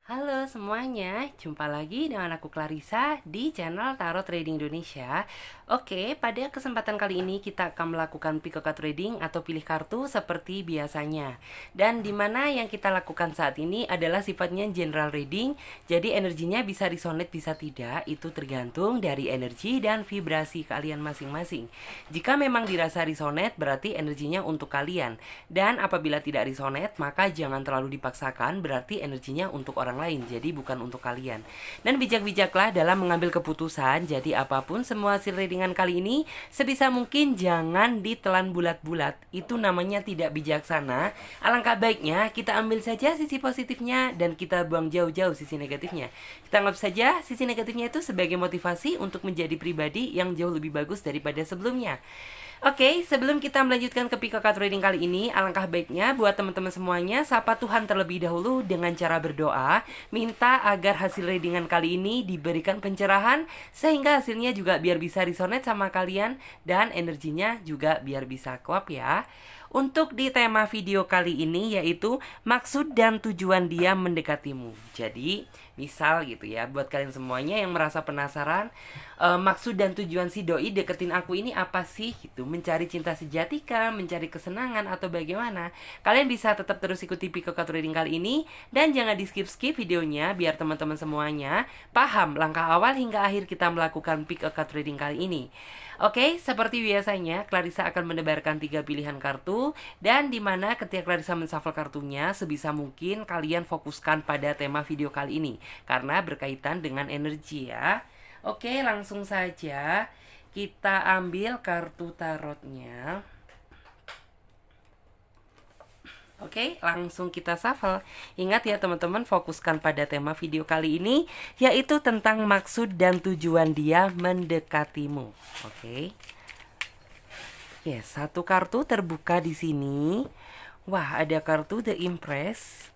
Halo semuanya, jumpa lagi dengan aku Clarissa di channel Tarot Trading Indonesia. Oke, pada kesempatan kali ini kita akan melakukan Pikoka Trading atau pilih kartu seperti biasanya. Dan dimana yang kita lakukan saat ini adalah sifatnya general reading, jadi energinya bisa resonate bisa tidak, itu tergantung dari energi dan vibrasi kalian masing-masing. Jika memang dirasa resonate, berarti energinya untuk kalian. Dan apabila tidak resonate, maka jangan terlalu dipaksakan, berarti energinya untuk orang lain, jadi bukan untuk kalian. Dan bijak-bijaklah dalam mengambil keputusan. Jadi apapun semua hasil readingan kali ini, sebisa mungkin jangan ditelan bulat-bulat. Itu namanya tidak bijaksana. Alangkah baiknya kita ambil saja sisi positifnya dan kita buang jauh-jauh sisi negatifnya. Kita anggap saja sisi negatifnya itu sebagai motivasi untuk menjadi pribadi yang jauh lebih bagus daripada sebelumnya. Oke, sebelum kita melanjutkan ke PKK Trading kali ini, alangkah baiknya buat teman-teman semuanya sapa Tuhan terlebih dahulu dengan cara berdoa, minta agar hasil readingan kali ini diberikan pencerahan sehingga hasilnya juga biar bisa resonate sama kalian dan energinya juga biar bisa klop ya. Untuk di tema video kali ini yaitu maksud dan tujuan dia mendekatimu. Jadi, misal gitu ya, buat kalian semuanya yang merasa penasaran, maksud dan tujuan si doi deketin aku ini apa sih gitu, mencari cinta sejati kah, mencari kesenangan atau bagaimana? Kalian bisa tetap terus ikuti Pikoka Trading kali ini dan jangan di skip-skip videonya biar teman-teman semuanya paham langkah awal hingga akhir kita melakukan Pikoka Trading kali ini. Oke, seperti biasanya Clarissa akan menebarkan 3 pilihan kartu dan dimana ketika Clarissa menshuffle kartunya sebisa mungkin kalian fokuskan pada tema video kali ini karena berkaitan dengan energi ya. Oke, langsung saja kita ambil kartu tarotnya. Oke, langsung kita shuffle. Ingat ya teman-teman, fokuskan pada tema video kali ini, yaitu tentang maksud dan tujuan dia mendekatimu. Oke. Yes, satu kartu terbuka di sini. Wah, ada kartu The Empress.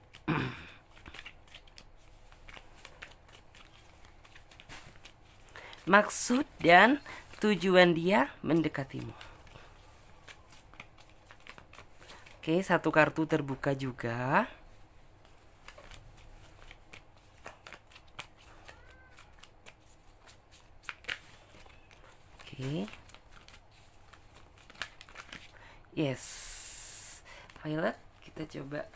Maksud dan tujuan dia mendekatimu. Oke, satu kartu terbuka juga. Oke. Yes. Violet, kita coba.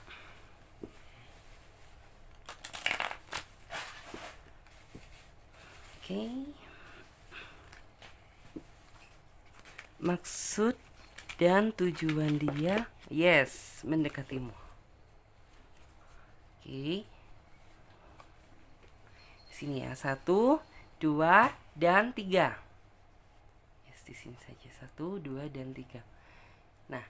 Oke. Maksud dan tujuan dia, yes, mendekatimu. Oke. Sini ya, 1, 2, dan 3. Yes, di sini saja 1, 2, dan 3. Nah,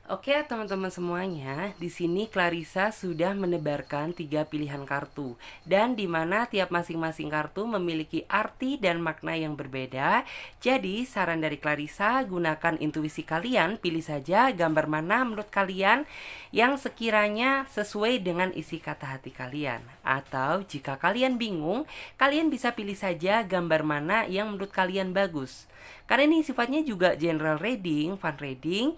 oke teman-teman semuanya, di sini Clarissa sudah menebarkan 3 pilihan kartu dan di mana tiap masing-masing kartu memiliki arti dan makna yang berbeda. Jadi saran dari Clarissa, gunakan intuisi kalian, pilih saja gambar mana menurut kalian yang sekiranya sesuai dengan isi kata hati kalian. Atau jika kalian bingung, kalian bisa pilih saja gambar mana yang menurut kalian bagus. Karena ini sifatnya juga general reading, fun reading.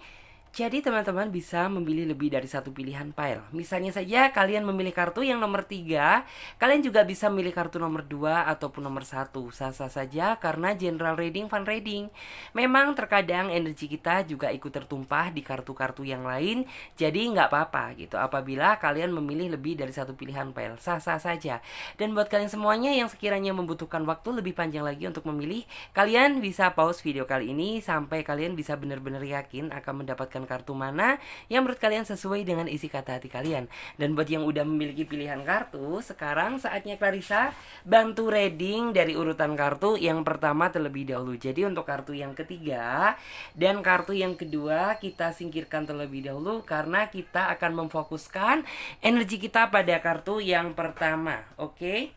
Jadi teman-teman bisa memilih lebih dari satu pilihan pile. Misalnya saja kalian memilih kartu yang nomor 3, kalian juga bisa memilih kartu nomor 2 ataupun nomor 1. Sah-sah saja karena general reading, fun reading. Memang terkadang energi kita juga ikut tertumpah di kartu-kartu yang lain. Jadi nggak apa-apa gitu apabila kalian memilih lebih dari satu pilihan pile. Sah-sah saja. Dan buat kalian semuanya yang sekiranya membutuhkan waktu lebih panjang lagi untuk memilih, kalian bisa pause video kali ini sampai kalian bisa benar-benar yakin akan mendapatkan kartu mana yang menurut kalian sesuai dengan isi kata hati kalian. Dan buat yang udah memiliki pilihan kartu, sekarang saatnya Clarissa bantu reading dari urutan kartu yang pertama terlebih dahulu. Jadi untuk kartu yang ketiga dan kartu yang kedua kita singkirkan terlebih dahulu karena kita akan memfokuskan energi kita pada kartu yang pertama. Oke,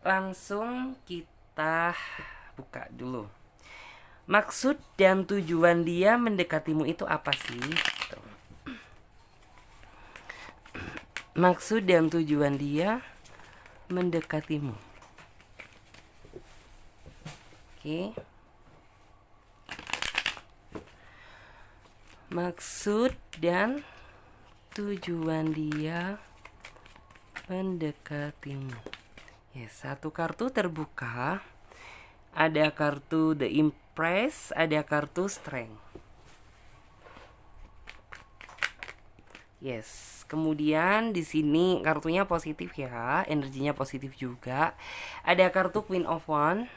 langsung kita buka dulu. Maksud dan tujuan dia mendekatimu itu apa sih? Maksud dan tujuan dia mendekatimu. Oke. Maksud dan tujuan dia mendekatimu. Yes, satu kartu terbuka. Ada kartu The Empress, ada kartu Strength. Yes, kemudian di sini kartunya positif ya, energinya positif juga. Ada kartu Queen of Wands.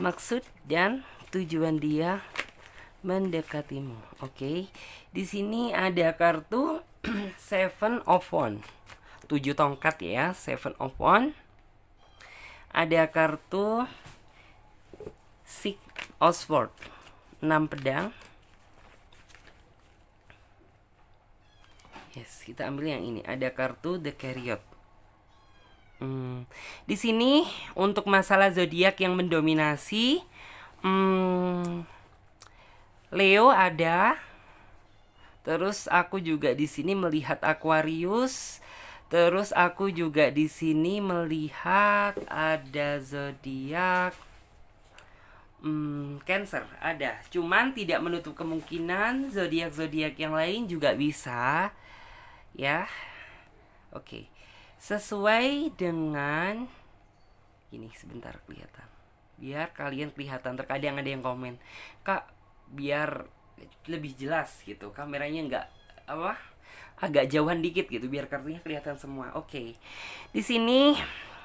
Maksud dan tujuan dia mendekatimu. Oke. Di sini ada kartu Seven of Wands. 7 tongkat ya, Seven of Wands. Ada kartu Six of Swords, 6 pedang. Yes, kita ambil yang ini. Ada kartu The Chariot. Di sini untuk masalah zodiak yang mendominasi, Leo ada. Terus aku juga di sini melihat Aquarius. Terus aku juga di sini melihat ada zodiak Cancer ada. Cuman tidak menutup kemungkinan zodiak-zodiak yang lain juga bisa. Ya. Oke. Sesuai dengan ini sebentar kelihatan. Biar kalian kelihatan, terkadang ada yang komen, "Kak, biar lebih jelas gitu. Kameranya nggak agak jauhan dikit gitu biar kartunya kelihatan semua." Oke. Di sini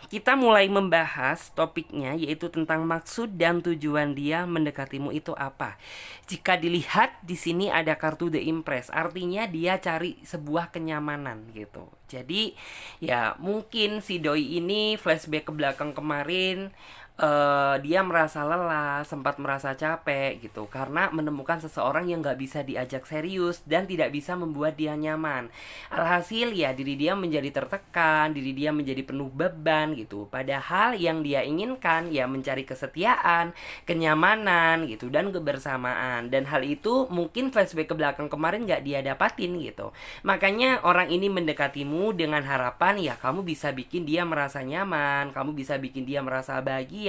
kita mulai membahas topiknya, yaitu tentang maksud dan tujuan dia mendekatimu itu apa. Jika dilihat di sini ada kartu The Empress, artinya dia cari sebuah kenyamanan gitu. Jadi ya mungkin si doi ini flashback ke belakang kemarin, dia merasa lelah, sempat merasa capek gitu karena menemukan seseorang yang gak bisa diajak serius dan tidak bisa membuat dia nyaman. Alhasil ya diri dia menjadi tertekan, diri dia menjadi penuh beban gitu. Padahal yang dia inginkan ya mencari kesetiaan, kenyamanan gitu dan kebersamaan. Dan hal itu mungkin flashback ke belakang kemarin gak dia dapatin gitu. Makanya orang ini mendekatimu dengan harapan ya kamu bisa bikin dia merasa nyaman, kamu bisa bikin dia merasa bahagia,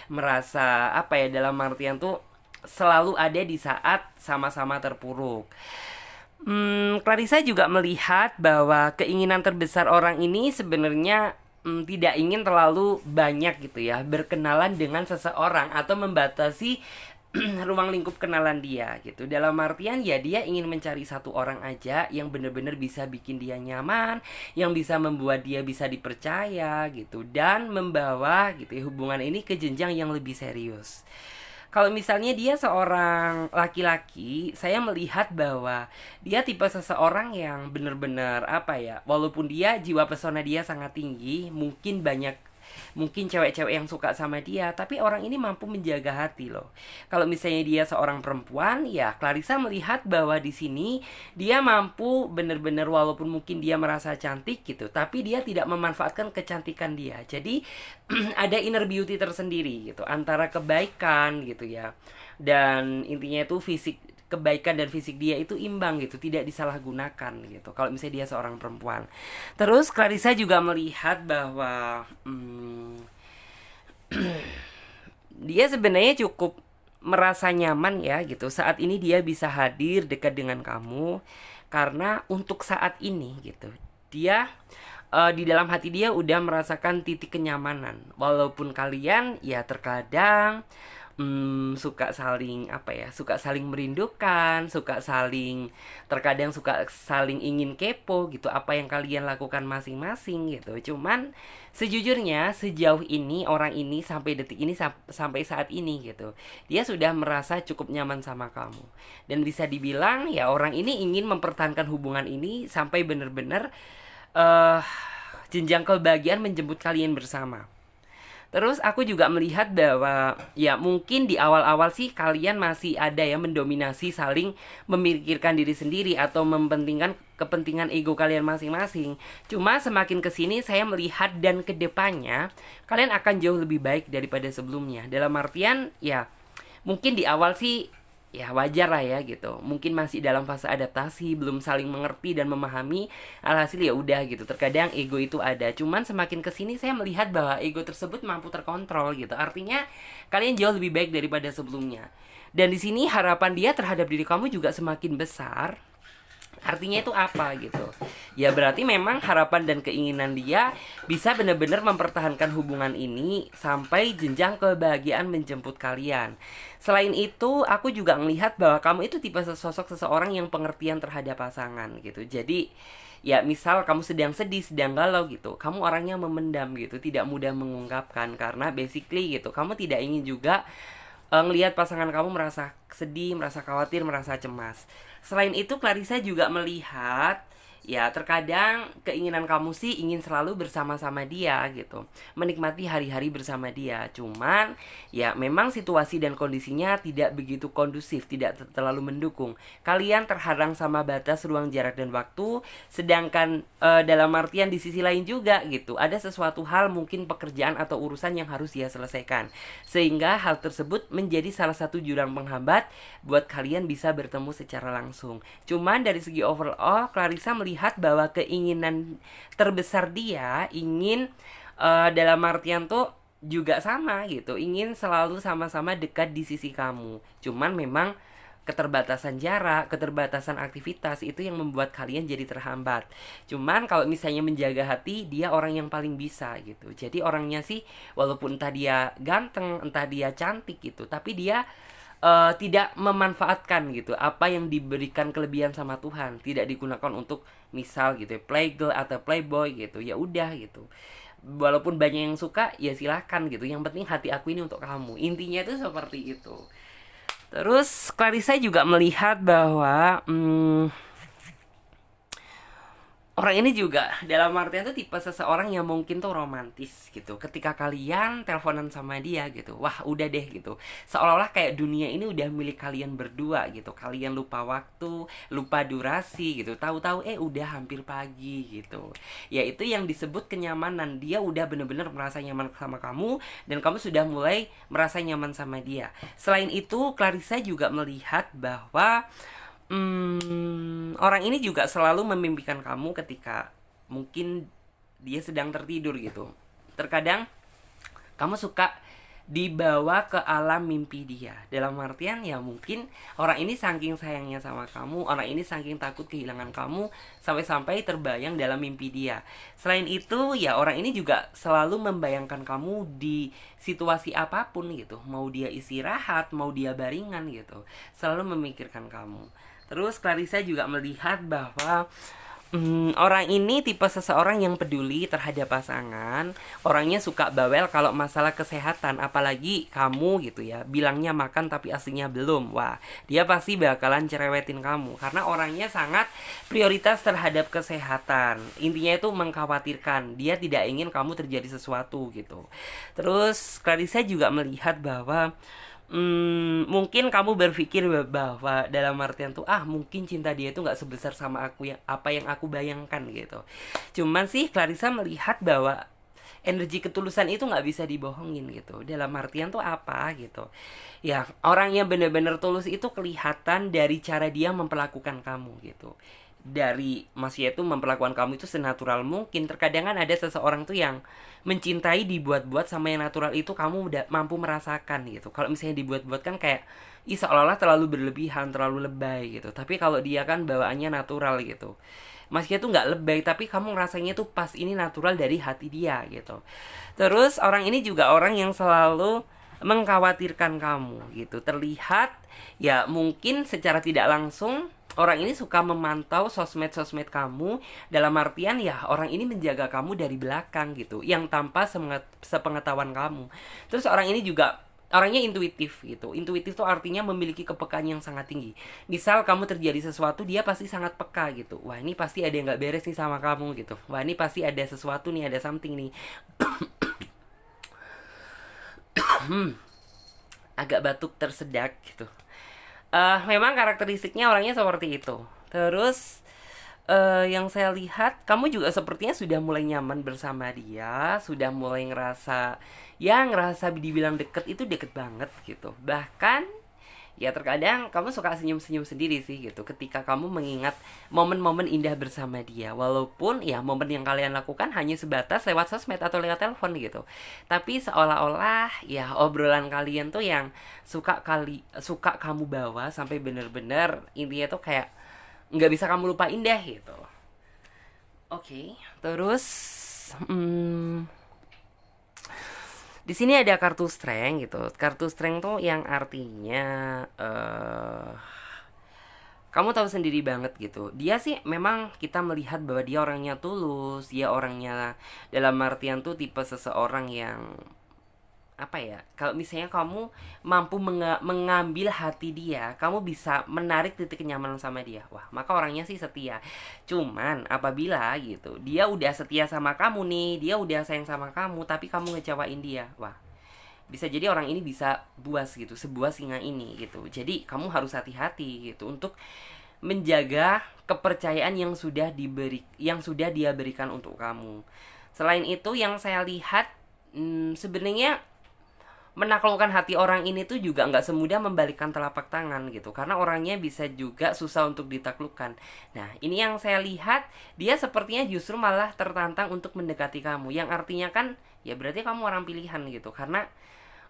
merasa dalam artian tuh selalu ada di saat sama-sama terpuruk. Clarissa juga melihat bahwa keinginan terbesar orang ini sebenarnya tidak ingin terlalu banyak gitu ya berkenalan dengan seseorang atau membatasi ruang lingkup kenalan dia gitu. Dalam artian ya dia ingin mencari satu orang aja yang benar-benar bisa bikin dia nyaman, yang bisa membuat dia bisa dipercaya gitu dan membawa gitu ya, hubungan ini ke jenjang yang lebih serius. Kalau misalnya dia seorang laki-laki, saya melihat bahwa dia tipe seseorang yang benar-benar walaupun dia jiwa pesona dia sangat tinggi, mungkin cewek-cewek yang suka sama dia, tapi orang ini mampu menjaga hati loh. Kalau misalnya dia seorang perempuan, ya Clarissa melihat bahwa di sini dia mampu benar-benar walaupun mungkin dia merasa cantik gitu, tapi dia tidak memanfaatkan kecantikan dia. Jadi ada inner beauty tersendiri gitu antara kebaikan gitu ya. Dan intinya itu kebaikan dan fisik dia itu imbang gitu, tidak disalahgunakan gitu kalau misalnya dia seorang perempuan. Terus Clarissa juga melihat bahwa dia sebenarnya cukup merasa nyaman ya gitu saat ini dia bisa hadir dekat dengan kamu karena untuk saat ini gitu dia di dalam hati dia udah merasakan titik kenyamanan walaupun kalian ya terkadang suka saling suka saling merindukan, terkadang suka saling ingin kepo gitu apa yang kalian lakukan masing-masing gitu. Cuman sejujurnya sejauh ini orang ini sampai detik ini sampai saat ini gitu dia sudah merasa cukup nyaman sama kamu dan bisa dibilang ya orang ini ingin mempertahankan hubungan ini sampai benar-benar jenjang kebahagiaan menjemput kalian bersama. Terus aku juga melihat bahwa ya mungkin di awal-awal sih kalian masih ada ya mendominasi saling memikirkan diri sendiri atau mementingkan kepentingan ego kalian masing-masing. Cuma semakin kesini saya melihat dan kedepannya kalian akan jauh lebih baik daripada sebelumnya. Dalam artian ya mungkin di awal sih ya wajar lah ya gitu. Mungkin masih dalam fase adaptasi, belum saling mengerti dan memahami. Alhasil ya udah gitu. Terkadang ego itu ada. Cuman semakin kesini saya melihat bahwa ego tersebut mampu terkontrol gitu. Artinya kalian jauh lebih baik daripada sebelumnya. Dan di sini harapan dia terhadap diri kamu juga semakin besar. Artinya itu apa gitu? Ya berarti memang harapan dan keinginan dia bisa benar-benar mempertahankan hubungan ini sampai jenjang kebahagiaan menjemput kalian. Selain itu, aku juga melihat bahwa kamu itu tipe sosok seseorang yang pengertian terhadap pasangan gitu. Jadi ya misal kamu sedang sedih, sedang galau gitu, kamu orangnya memendam gitu, tidak mudah mengungkapkan karena basically gitu, kamu tidak ingin juga ngelihat pasangan kamu merasa sedih, merasa khawatir, merasa cemas. Selain itu, Clarissa juga melihat ya terkadang keinginan kamu sih ingin selalu bersama-sama dia gitu, menikmati hari-hari bersama dia. Cuman ya memang situasi dan kondisinya tidak begitu kondusif, tidak terlalu mendukung. Kalian terhadang sama batas ruang, jarak, dan waktu. Sedangkan dalam artian di sisi lain juga gitu, ada sesuatu hal, mungkin pekerjaan atau urusan yang harus dia selesaikan, sehingga hal tersebut menjadi salah satu jurang penghambat buat kalian bisa bertemu secara langsung. Cuman dari segi overall, Clarissa melihat bahwa keinginan terbesar dia ingin dalam artian tuh juga sama gitu, ingin selalu sama-sama dekat di sisi kamu. Cuman memang keterbatasan jarak, keterbatasan aktivitas itu yang membuat kalian jadi terhambat. Cuman kalau misalnya menjaga hati, dia orang yang paling bisa gitu. Jadi orangnya sih walaupun entah dia ganteng, entah dia cantik gitu, tapi dia tidak memanfaatkan gitu apa yang diberikan kelebihan sama Tuhan, tidak digunakan untuk misal gitu ya, playgirl atau playboy gitu. Ya udah gitu, walaupun banyak yang suka ya silahkan gitu, yang penting hati aku ini untuk kamu, intinya itu seperti itu. Terus Clarissa juga melihat bahwa orang ini juga dalam artian tuh tipe seseorang yang mungkin tuh romantis gitu. Ketika kalian teleponan sama dia gitu, wah udah deh gitu, seolah-olah kayak dunia ini udah milik kalian berdua gitu. Kalian lupa waktu, lupa durasi gitu, tahu-tahu udah hampir pagi gitu. Ya itu yang disebut kenyamanan. Dia udah bener-bener merasa nyaman sama kamu, dan kamu sudah mulai merasa nyaman sama dia. Selain itu, Clarissa juga melihat bahwa orang ini juga selalu memimpikan kamu ketika mungkin dia sedang tertidur gitu. Terkadang kamu suka dibawa ke alam mimpi dia. Dalam artian ya mungkin orang ini saking sayangnya sama kamu, orang ini saking takut kehilangan kamu, sampai-sampai terbayang dalam mimpi dia. Selain itu ya orang ini juga selalu membayangkan kamu di situasi apapun gitu. Mau dia istirahat, mau dia baringan gitu, selalu memikirkan kamu. Terus Clarissa juga melihat bahwa orang ini tipe seseorang yang peduli terhadap pasangan. Orangnya suka bawel kalau masalah kesehatan, apalagi kamu gitu ya, bilangnya makan tapi aslinya belum. Wah, dia pasti bakalan cerewetin kamu karena orangnya sangat prioritas terhadap kesehatan. Intinya itu mengkhawatirkan, dia tidak ingin kamu terjadi sesuatu gitu. Terus Clarissa juga melihat bahwa mungkin kamu berpikir bahwa dalam artian tuh mungkin cinta dia itu nggak sebesar sama aku, yang apa yang aku bayangkan gitu. Cuman sih Clarissa melihat bahwa energi ketulusan itu nggak bisa dibohongin gitu. Dalam artian tuh apa gitu, ya orang yang benar-benar tulus itu kelihatan dari cara dia memperlakukan kamu gitu. Dari masih itu memperlakukan kamu itu senatural mungkin. Terkadang kan ada seseorang tuh yang mencintai dibuat-buat, sama yang natural itu kamu udah mampu merasakan gitu. Kalau misalnya dibuat-buat kan kayak seolah-olah terlalu berlebihan, terlalu lebay gitu. Tapi kalau dia kan bawaannya natural gitu, masih itu nggak lebay, tapi kamu rasanya tuh pas ini natural dari hati dia gitu. Terus orang ini juga orang yang selalu mengkhawatirkan kamu gitu. Terlihat ya mungkin secara tidak langsung orang ini suka memantau sosmed-sosmed kamu. Dalam artian ya orang ini menjaga kamu dari belakang gitu, yang tanpa sepengetahuan kamu. Terus orang ini juga orangnya intuitif gitu. Intuitif tuh artinya memiliki kepekaan yang sangat tinggi. Misal kamu terjadi sesuatu, dia pasti sangat peka gitu. Wah ini pasti ada yang gak beres nih sama kamu gitu. Wah ini pasti ada sesuatu nih, ada something nih. Agak batuk tersedak gitu. Memang karakteristiknya orangnya seperti itu. Terus yang saya lihat, kamu juga sepertinya sudah mulai nyaman bersama dia, sudah mulai ngerasa dibilang deket itu deket banget gitu. Bahkan ya terkadang kamu suka senyum-senyum sendiri sih gitu ketika kamu mengingat momen-momen indah bersama dia. Walaupun ya momen yang kalian lakukan hanya sebatas lewat sosmed atau lewat telepon gitu, tapi seolah-olah ya obrolan kalian tuh yang suka kamu bawa sampai bener-bener intinya tuh kayak nggak bisa kamu lupain deh gitu. Oke, terus hmm, di sini ada kartu strength gitu. Kartu strength tuh yang artinya kamu tahu sendiri banget gitu. Dia sih memang kita melihat bahwa dia orangnya tulus, dia orangnya dalam artian tuh tipe seseorang yang apa ya, kalau misalnya kamu mampu mengambil hati dia, kamu bisa menarik titik kenyamanan sama dia, wah maka orangnya sih setia. Cuman apabila gitu dia udah setia sama kamu nih, dia udah sayang sama kamu, tapi kamu ngecewain dia, wah bisa jadi orang ini bisa buas gitu, sebuah singa ini gitu. Jadi kamu harus hati-hati gitu untuk menjaga kepercayaan yang sudah dia berikan untuk kamu. Selain itu yang saya lihat, sebenarnya menaklukkan hati orang ini tuh juga nggak semudah membalikkan telapak tangan gitu, karena orangnya bisa juga susah untuk ditaklukkan. Nah ini yang saya lihat, dia sepertinya justru malah tertantang untuk mendekati kamu, yang artinya kan ya berarti kamu orang pilihan gitu, karena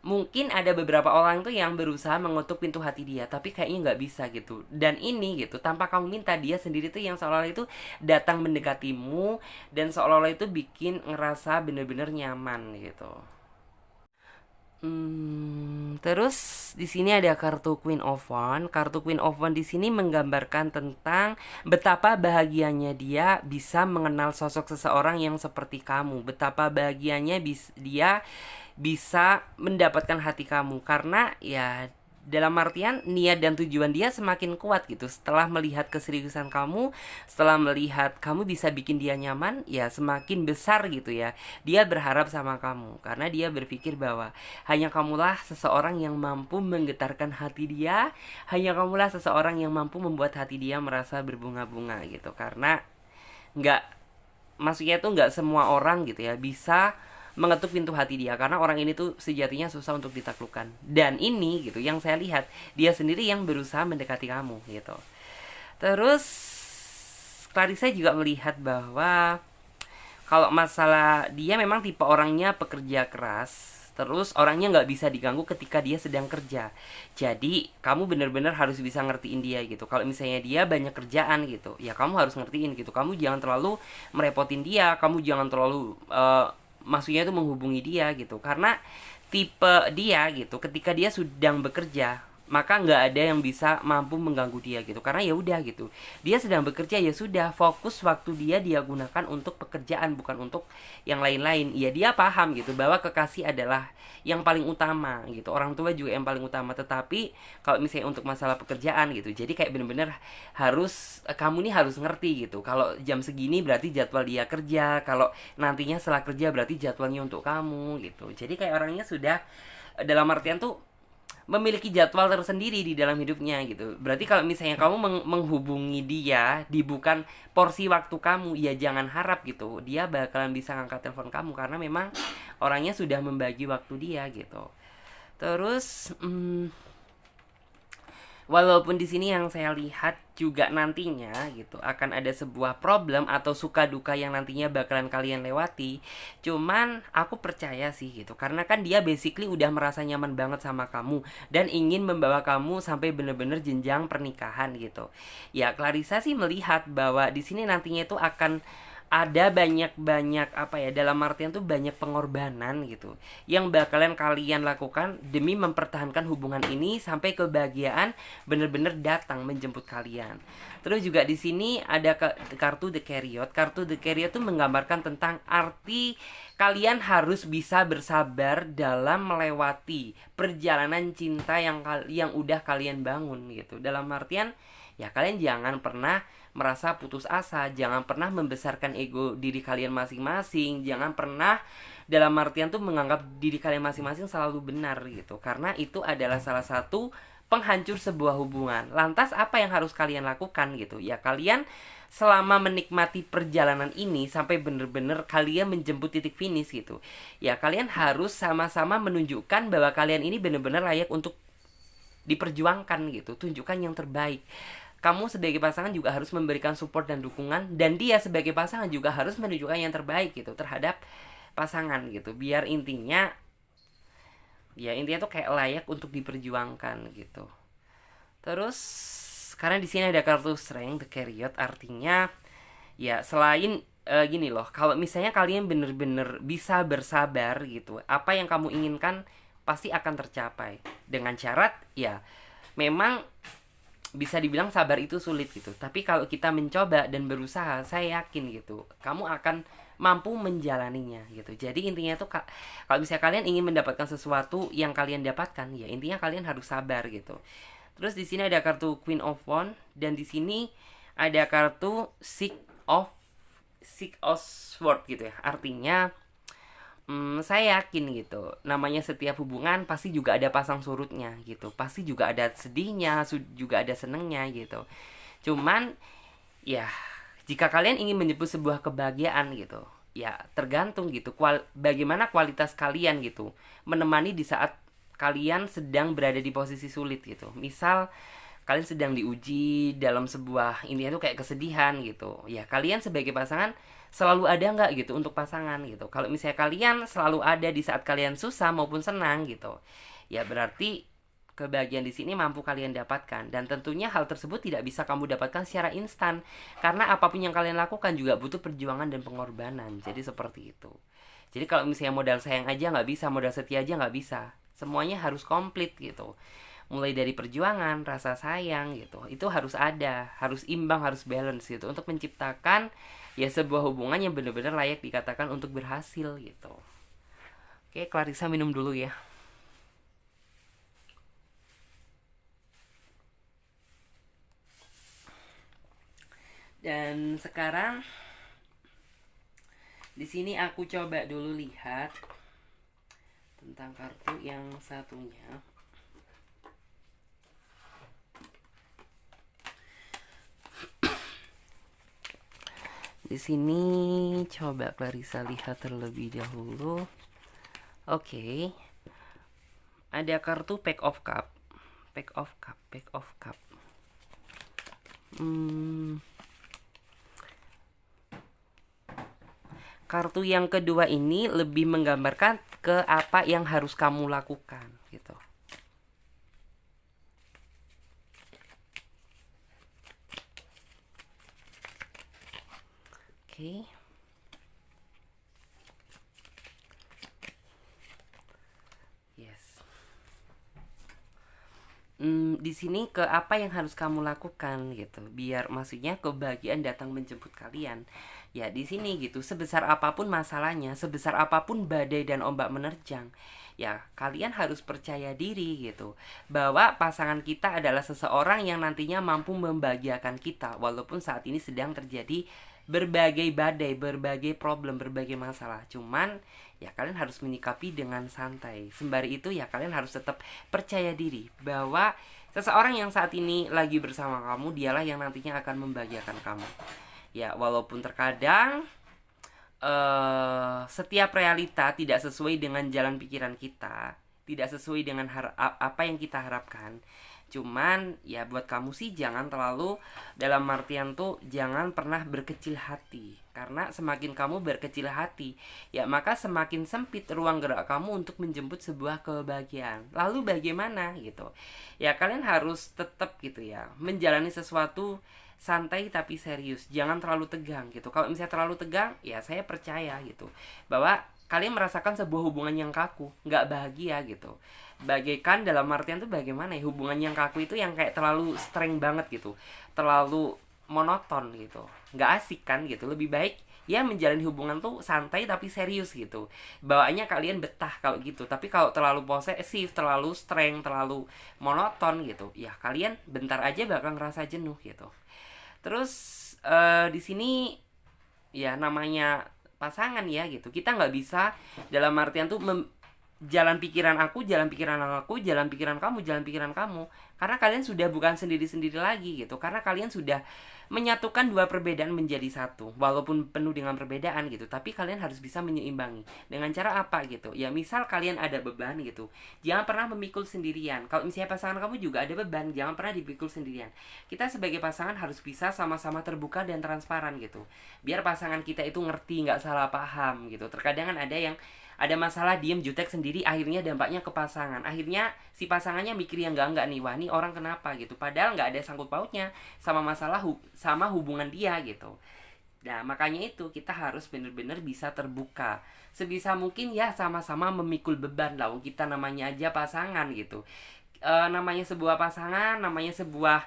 mungkin ada beberapa orang tuh yang berusaha mengetuk pintu hati dia tapi kayaknya nggak bisa gitu, dan ini gitu tanpa kamu minta, dia sendiri tuh yang seolah-olah itu datang mendekatimu dan seolah-olah itu bikin ngerasa bener-bener nyaman gitu. Terus di sini ada kartu Queen of Wands. Kartu Queen of Wands di sini menggambarkan tentang betapa bahagianya dia bisa mengenal sosok seseorang yang seperti kamu. Betapa bahagianya dia bisa mendapatkan hati kamu, karena ya dalam artian niat dan tujuan dia semakin kuat gitu setelah melihat keseriusan kamu, setelah melihat kamu bisa bikin dia nyaman, ya semakin besar gitu ya dia berharap sama kamu, karena dia berpikir bahwa hanya kamulah seseorang yang mampu menggetarkan hati dia, hanya kamulah seseorang yang mampu membuat hati dia merasa berbunga-bunga gitu. Karena nggak, maksudnya tuh nggak semua orang gitu ya bisa mengetuk pintu hati dia, karena orang ini tuh sejatinya susah untuk ditaklukkan. Dan ini gitu yang saya lihat, dia sendiri yang berusaha mendekati kamu gitu. Terus Clarissa juga melihat bahwa kalau masalah dia memang tipe orangnya pekerja keras, terus orangnya nggak bisa diganggu ketika dia sedang kerja. Jadi kamu bener-bener harus bisa ngertiin dia gitu. Kalau misalnya dia banyak kerjaan gitu, ya kamu harus ngertiin gitu. Kamu jangan terlalu merepotin dia, kamu jangan terlalu maksudnya itu menghubungi dia gitu. Karena tipe dia gitu, ketika dia sedang bekerja, maka nggak ada yang bisa mampu mengganggu dia gitu, karena ya udah gitu, dia sedang bekerja, ya sudah, fokus waktu dia gunakan untuk pekerjaan, bukan untuk yang lain-lain. Ya dia paham gitu bahwa kekasih adalah yang paling utama gitu, orang tua juga yang paling utama, tetapi kalau misalnya untuk masalah pekerjaan gitu, jadi kayak bener-bener harus kamu nih harus ngerti gitu, kalau jam segini berarti jadwal dia kerja, kalau nantinya setelah kerja berarti jadwalnya untuk kamu gitu. Jadi kayak orangnya sudah dalam artian tuh memiliki jadwal tersendiri di dalam hidupnya gitu. Berarti kalau misalnya kamu menghubungi dia di bukan porsi waktu kamu, ya jangan harap gitu dia bakalan bisa ngangkat telepon kamu, karena memang orangnya sudah membagi waktu dia gitu. Terus walaupun di sini yang saya lihat juga nantinya gitu akan ada sebuah problem atau suka duka yang nantinya bakalan kalian lewati. Cuman aku percaya sih gitu, karena kan dia basically udah merasa nyaman banget sama kamu dan ingin membawa kamu sampai bener-bener jenjang pernikahan gitu. Ya Clarissa sih melihat bahwa di sini nantinya itu akan ada banyak-banyak apa ya, dalam artian tuh banyak pengorbanan gitu yang bakalan kalian lakukan demi mempertahankan hubungan ini sampai kebahagiaan bener-bener datang menjemput kalian. Terus juga di sini ada kartu The Chariot. Kartu The Chariot tuh menggambarkan tentang arti kalian harus bisa bersabar dalam melewati perjalanan cinta yang udah kalian bangun gitu. Dalam artian ya kalian jangan pernah merasa putus asa, jangan pernah membesarkan ego diri kalian masing-masing, jangan pernah dalam artian tuh menganggap diri kalian masing-masing selalu benar gitu, karena itu adalah salah satu penghancur sebuah hubungan. Lantas apa yang harus kalian lakukan gitu? Ya kalian selama menikmati perjalanan ini sampai bener-bener kalian menjemput titik finish gitu, ya kalian harus sama-sama menunjukkan bahwa kalian ini bener-bener layak untuk diperjuangkan gitu, tunjukkan yang terbaik. Kamu sebagai pasangan juga harus memberikan support dan dukungan, dan dia sebagai pasangan juga harus menunjukkan yang terbaik gitu terhadap pasangan gitu, biar intinya tuh kayak layak untuk diperjuangkan gitu. Terus Sekarang di sini ada kartu Strength, the Chariot, artinya ya selain gini loh, kalau misalnya kalian bener-bener bisa bersabar gitu, apa yang kamu inginkan pasti akan tercapai. Dengan syarat ya memang bisa dibilang sabar itu sulit gitu, tapi kalau kita mencoba dan berusaha, saya yakin gitu kamu akan mampu menjalaninya gitu. Jadi intinya tuh kalau misalnya kalian ingin mendapatkan sesuatu yang kalian dapatkan, ya intinya kalian harus sabar gitu. Terus di sini ada kartu Queen of Wands dan di sini ada kartu Six of Swords gitu ya. Artinya saya yakin gitu, namanya setiap hubungan pasti juga ada pasang surutnya gitu, pasti juga ada sedihnya, juga ada senengnya gitu. Cuman ya jika kalian ingin menyebut sebuah kebahagiaan gitu, ya tergantung gitu bagaimana kualitas kalian gitu menemani di saat kalian sedang berada di posisi sulit gitu. Misal kalian sedang diuji dalam sebuah, intinya tuh kayak kesedihan gitu, ya kalian sebagai pasangan selalu ada nggak gitu untuk pasangan gitu. Kalau misalnya kalian selalu ada di saat kalian susah maupun senang gitu, ya berarti kebahagiaan di sini mampu kalian dapatkan. Dan tentunya hal tersebut tidak bisa kamu dapatkan secara instan, karena apapun yang kalian lakukan juga butuh perjuangan dan pengorbanan. Jadi seperti itu. Jadi kalau misalnya modal sayang aja nggak bisa, modal setia aja nggak bisa, semuanya harus komplit gitu. Mulai dari perjuangan, rasa sayang gitu, itu harus ada, harus imbang, harus balance gitu, untuk menciptakan ya sebuah hubungan yang benar-benar layak dikatakan untuk berhasil gitu. Oke, Clarissa minum dulu ya. Dan sekarang di sini aku coba dulu lihat tentang kartu yang satunya. Di sini coba Clarissa lihat terlebih dahulu. Oke. Ada kartu Pack of Cup. Pack of Cup, Pack of Cup. Kartu yang kedua ini lebih menggambarkan ke apa yang harus kamu lakukan gitu. Oke. Yes. Di sini ke apa yang harus kamu lakukan gitu, biar maksudnya kebahagiaan datang menjemput kalian. Ya di sini gitu, sebesar apapun masalahnya, sebesar apapun badai dan ombak menerjang, ya kalian harus percaya diri gitu, bahwa pasangan kita adalah seseorang yang nantinya mampu membahagiakan kita, walaupun saat ini sedang terjadi berbagai badai, berbagai problem, berbagai masalah. Cuman ya kalian harus menyikapi dengan santai. Sembari itu ya kalian harus tetap percaya diri bahwa seseorang yang saat ini lagi bersama kamu, dialah yang nantinya akan membahagiakan kamu. Ya walaupun terkadang setiap realita tidak sesuai dengan jalan pikiran kita, tidak sesuai dengan apa yang kita harapkan. Cuman ya buat kamu sih jangan terlalu, dalam artian tuh jangan pernah berkecil hati. Karena semakin kamu berkecil hati, ya maka semakin sempit ruang gerak kamu untuk menjemput sebuah kebahagiaan. Lalu bagaimana gitu? Ya kalian harus tetap gitu ya, menjalani sesuatu santai tapi serius. Jangan terlalu tegang gitu. Kalau misalnya terlalu tegang, ya saya percaya gitu bahwa kalian merasakan sebuah hubungan yang kaku, nggak bahagia gitu. Bagaikan dalam artian tuh bagaimana ya, hubungan yang kaku itu yang kayak terlalu streng banget gitu, terlalu monoton gitu, nggak asik kan gitu. Lebih baik ya menjalani hubungan tuh santai tapi serius gitu, bawaannya kalian betah kalau gitu. Tapi kalau terlalu posesif, terlalu streng, terlalu monoton gitu, ya kalian bentar aja bakal ngerasa jenuh gitu. Terus di sini ya namanya pasangan ya gitu, kita nggak bisa dalam artian tuh jalan pikiran aku, jalan pikiran aku, jalan pikiran kamu, jalan pikiran kamu. Karena kalian sudah bukan sendiri-sendiri lagi gitu. Karena kalian sudah menyatukan dua perbedaan menjadi satu, walaupun penuh dengan perbedaan gitu, tapi kalian harus bisa menyeimbangi. Dengan cara apa gitu? Ya misal kalian ada beban gitu, jangan pernah memikul sendirian. Kalau misalnya pasangan kamu juga ada beban, jangan pernah dipikul sendirian. Kita sebagai pasangan harus bisa sama-sama terbuka dan transparan gitu, biar pasangan kita itu ngerti, nggak salah paham gitu. Terkadang kan ada yang ada masalah, diem jutek sendiri, akhirnya dampaknya ke pasangan. Akhirnya si pasangannya mikir yang enggak nih, wah ini nih orang kenapa gitu, padahal nggak ada sangkut pautnya sama masalah sama hubungan dia gitu. Nah, makanya itu kita harus benar-benar bisa terbuka. Sebisa mungkin ya sama-sama memikul beban lah. Kita namanya aja pasangan gitu. Namanya sebuah pasangan, namanya sebuah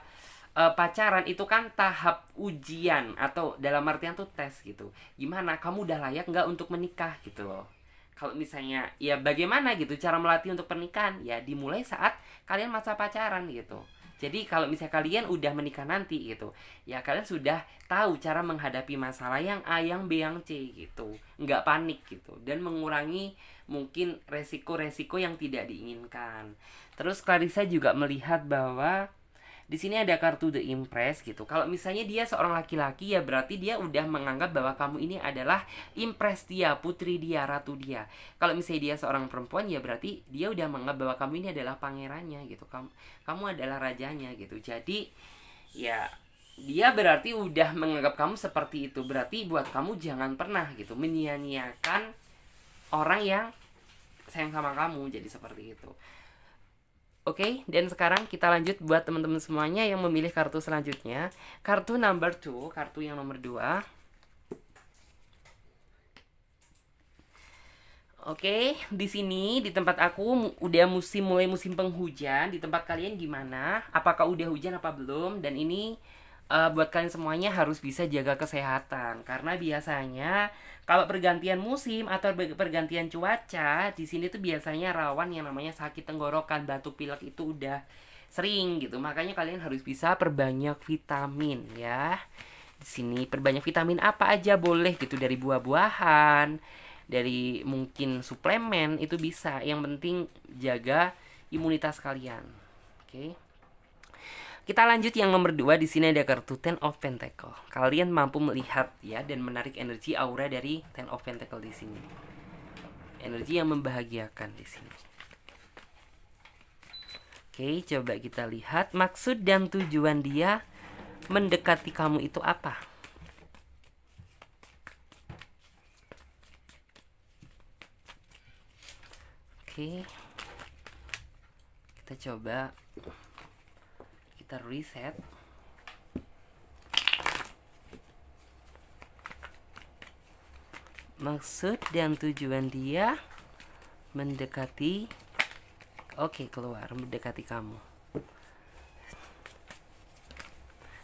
pacaran itu kan tahap ujian atau dalam artian tuh tes gitu. Gimana kamu udah layak nggak untuk menikah gitu loh. Kalau misalnya ya bagaimana gitu cara melatih untuk pernikahan, ya dimulai saat kalian masa pacaran gitu. Jadi kalau misalnya kalian udah menikah nanti gitu, ya kalian sudah tahu cara menghadapi masalah yang A, yang B, yang C gitu. Nggak panik gitu. Dan mengurangi mungkin resiko-resiko yang tidak diinginkan. Terus Clarissa juga melihat bahwa di sini ada kartu The Empress gitu. Kalau misalnya dia seorang laki-laki, ya berarti dia udah menganggap bahwa kamu ini adalah impress dia, putri dia, ratu dia. Kalau misalnya dia seorang perempuan, ya berarti dia udah menganggap bahwa kamu ini adalah pangerannya gitu. Kamu adalah rajanya gitu. Jadi ya dia berarti udah menganggap kamu seperti itu. Berarti buat kamu jangan pernah gitu menyia-nyiakan orang yang sayang sama kamu jadi seperti itu. Oke, dan sekarang kita lanjut buat teman-teman semuanya yang memilih kartu selanjutnya. Kartu number 2, kartu yang nomor 2. Oke, di sini di tempat aku udah mulai musim penghujan. Di tempat kalian gimana? Apakah udah hujan apa belum? Dan ini buat kalian semuanya harus bisa jaga kesehatan karena biasanya kalau pergantian musim atau pergantian cuaca di sini tuh biasanya rawan yang namanya sakit tenggorokan, batuk pilek itu udah sering gitu. Makanya kalian harus bisa perbanyak vitamin ya. Di sini perbanyak vitamin apa aja boleh gitu, dari buah-buahan, dari mungkin suplemen itu bisa. Yang penting jaga imunitas kalian. Oke. Kita lanjut yang nomor 2. Di sini ada kartu Ten of Pentacle. Kalian mampu melihat ya dan menarik energi aura dari Ten of Pentacle di sini. Energi yang membahagiakan di sini. Oke, coba kita lihat maksud dan tujuan dia mendekati kamu itu apa. Oke. Kita coba kita reset. Maksud dan tujuan dia mendekati, oke, keluar, mendekati kamu.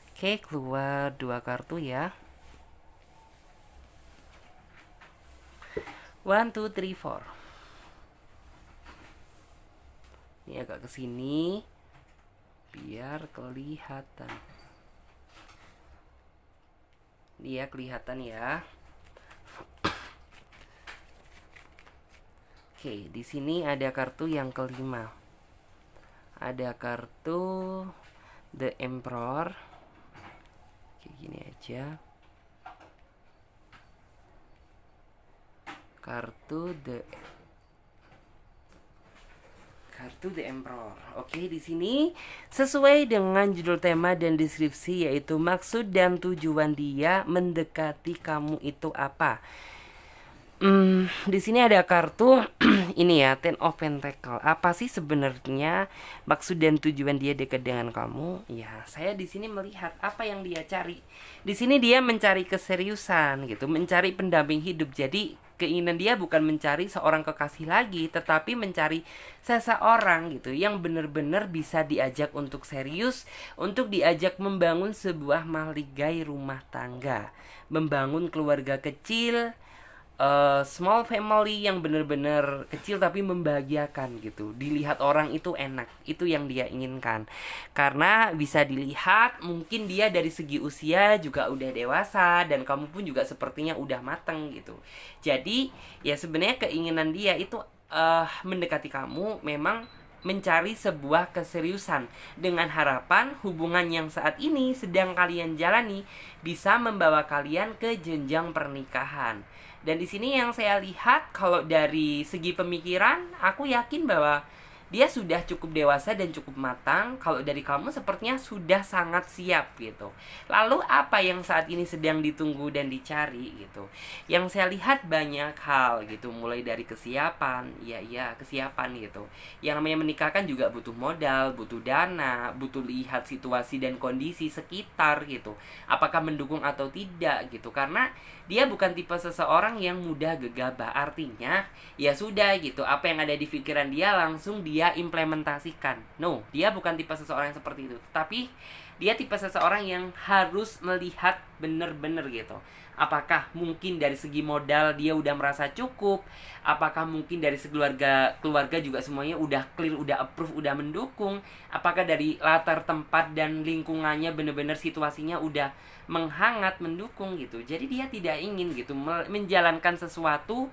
Oke, keluar 2 kartu ya. 1, 2, 3, 4. Ini agak kesini biar kelihatan. Dia kelihatan ya. Oke, di sini ada kartu yang kelima. Ada kartu The Emperor. Kayak gini aja. Kartu The Emperor. Oke, di sini sesuai dengan judul tema dan deskripsi, yaitu maksud dan tujuan dia mendekati kamu itu apa. Di sini ada kartu ini ya, Ten of Pentacle. Apa sih sebenarnya maksud dan tujuan dia dekat dengan kamu? Ya, saya di sini melihat apa yang dia cari. Di sini dia mencari keseriusan gitu, mencari pendamping hidup. Jadi keinginan dia bukan mencari seorang kekasih lagi, tetapi mencari seseorang gitu yang benar-benar bisa diajak untuk serius, untuk diajak membangun sebuah mahligai rumah tangga, membangun keluarga kecil, small family yang benar-benar kecil tapi membahagiakan gitu. Dilihat orang itu enak, itu yang dia inginkan. Karena bisa dilihat mungkin dia dari segi usia juga udah dewasa, dan kamu pun juga sepertinya udah mateng gitu. Jadi ya sebenarnya keinginan dia itu mendekati kamu memang mencari sebuah keseriusan dengan harapan hubungan yang saat ini sedang kalian jalani bisa membawa kalian ke jenjang pernikahan. Dan di sini yang saya lihat kalau dari segi pemikiran, aku yakin bahwa dia sudah cukup dewasa dan cukup matang. Kalau dari kamu sepertinya sudah sangat siap gitu. Lalu apa yang saat ini sedang ditunggu dan dicari gitu? Yang saya lihat banyak hal gitu, mulai dari kesiapan, iya kesiapan gitu. Yang namanya menikah kan juga butuh modal, butuh dana, butuh lihat situasi dan kondisi sekitar gitu. Apakah mendukung atau tidak gitu. Karena dia bukan tipe seseorang yang mudah gegabah. Artinya ya sudah gitu, apa yang ada di pikiran dia langsung dia implementasikan. No, dia bukan tipe seseorang yang seperti itu. Tapi dia tipe seseorang yang harus melihat bener-bener gitu. Apakah mungkin dari segi modal dia udah merasa cukup? Apakah mungkin dari segi keluarga juga semuanya udah clear, udah approve, udah mendukung? Apakah dari latar tempat dan lingkungannya bener-bener situasinya udah menghangat, mendukung gitu. Jadi dia tidak ingin gitu menjalankan sesuatu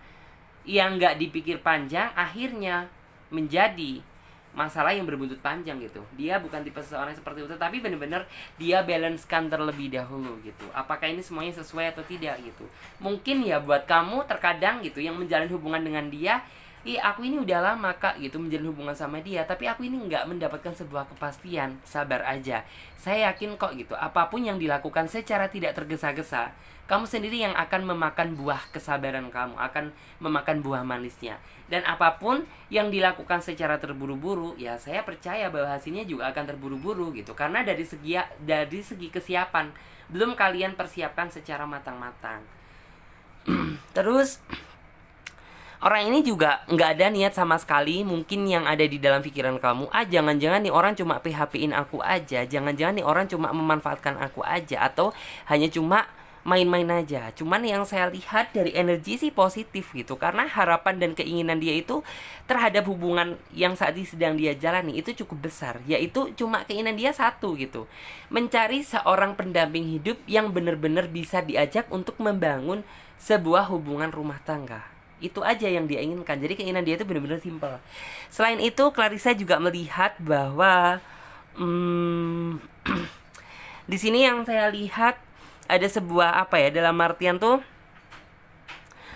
yang nggak dipikir panjang, akhirnya menjadi masalah yang berbuntut panjang gitu. Dia bukan tipe seseorang seperti itu, tapi benar-benar dia balancekan terlebih dahulu gitu. Apakah ini semuanya sesuai atau tidak gitu. Mungkin ya buat kamu terkadang gitu yang menjalin hubungan dengan dia, aku ini udah lama kak gitu menjalin hubungan sama dia, tapi aku ini nggak mendapatkan sebuah kepastian. Sabar aja, saya yakin kok gitu, apapun yang dilakukan secara tidak tergesa-gesa, kamu sendiri yang akan memakan buah kesabaran kamu, akan memakan buah manisnya. Dan apapun yang dilakukan secara terburu-buru, ya saya percaya bahwa hasilnya juga akan terburu-buru gitu. Karena dari segi kesiapan belum kalian persiapkan secara matang-matang. Terus orang ini juga nggak ada niat sama sekali. Mungkin yang ada di dalam pikiran kamu, jangan-jangan nih orang cuma PHP-in aku aja, jangan-jangan nih orang cuma memanfaatkan aku aja, atau hanya cuma main-main aja. Cuman yang saya lihat dari energi sih positif gitu. Karena harapan dan keinginan dia itu terhadap hubungan yang saat ini sedang dia jalani itu cukup besar. Yaitu cuma keinginan dia satu gitu, mencari seorang pendamping hidup yang benar-benar bisa diajak untuk membangun sebuah hubungan rumah tangga. Itu aja yang dia inginkan. Jadi keinginan dia itu benar-benar simpel. Selain itu, Clarissa juga melihat bahwa di sini yang saya lihat ada sebuah dalam artian tuh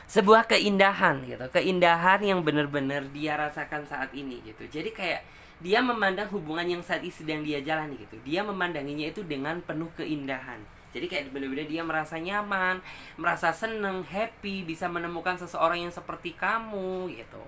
sebuah keindahan gitu. Keindahan yang benar-benar dia rasakan saat ini gitu. Jadi kayak dia memandang hubungan yang saat ini sedang dia jalani gitu. Dia memandanginya itu dengan penuh keindahan. Jadi kayak benar-benar dia merasa nyaman, merasa seneng, happy, bisa menemukan seseorang yang seperti kamu gitu.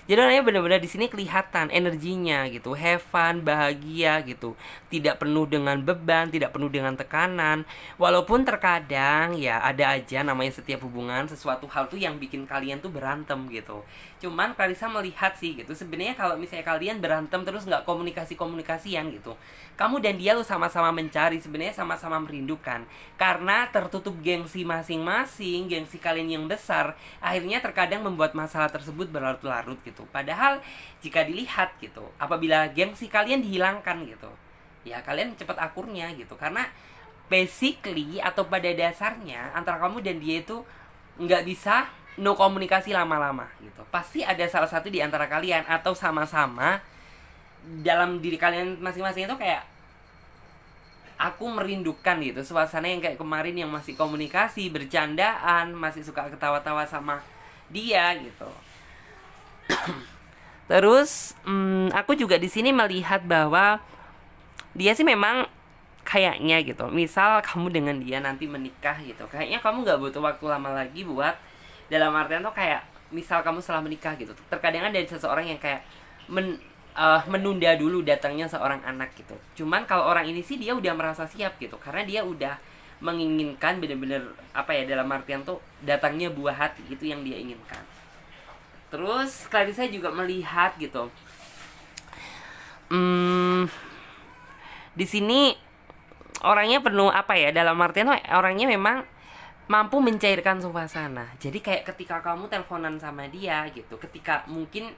Jadi orangnya benar-benar di sini kelihatan energinya gitu, have fun, bahagia gitu, tidak penuh dengan beban, tidak penuh dengan tekanan. Walaupun terkadang ya ada aja namanya setiap hubungan sesuatu hal tuh yang bikin kalian tuh berantem gitu. Cuman Clarissa melihat sih gitu, sebenarnya kalau misalnya kalian berantem terus nggak komunikasian gitu, kamu dan dia lu sama-sama mencari, sebenarnya sama-sama merindukan. Karena tertutup gengsi masing-masing, gengsi kalian yang besar, akhirnya terkadang membuat masalah tersebut berlarut-larut gitu. Padahal jika dilihat gitu, apabila gengsi kalian dihilangkan gitu, ya kalian cepat akurnya gitu. Karena basically atau pada dasarnya antara kamu dan dia itu nggak bisa no komunikasi lama-lama gitu. Pasti ada salah satu di antara kalian atau sama-sama dalam diri kalian masing-masing itu kayak, aku merindukan gitu suasana yang kayak kemarin, yang masih komunikasi, bercandaan, masih suka ketawa-tawa sama dia gitu. Terus aku juga di sini melihat bahwa dia sih memang kayaknya gitu, misal kamu dengan dia nanti menikah gitu, kayaknya kamu nggak butuh waktu lama lagi buat, dalam artian tuh kayak misal kamu setelah menikah gitu, terkadang ada seseorang yang kayak menunda dulu datangnya seorang anak gitu. Cuman kalau orang ini sih dia udah merasa siap gitu, karena dia udah menginginkan bener-bener dalam artian tuh datangnya buah hati, itu yang dia inginkan. Terus Clarissa juga melihat gitu, di sini orangnya penuh dalam artian tuh orangnya memang mampu mencairkan suasana. Jadi kayak ketika kamu teleponan sama dia gitu, ketika mungkin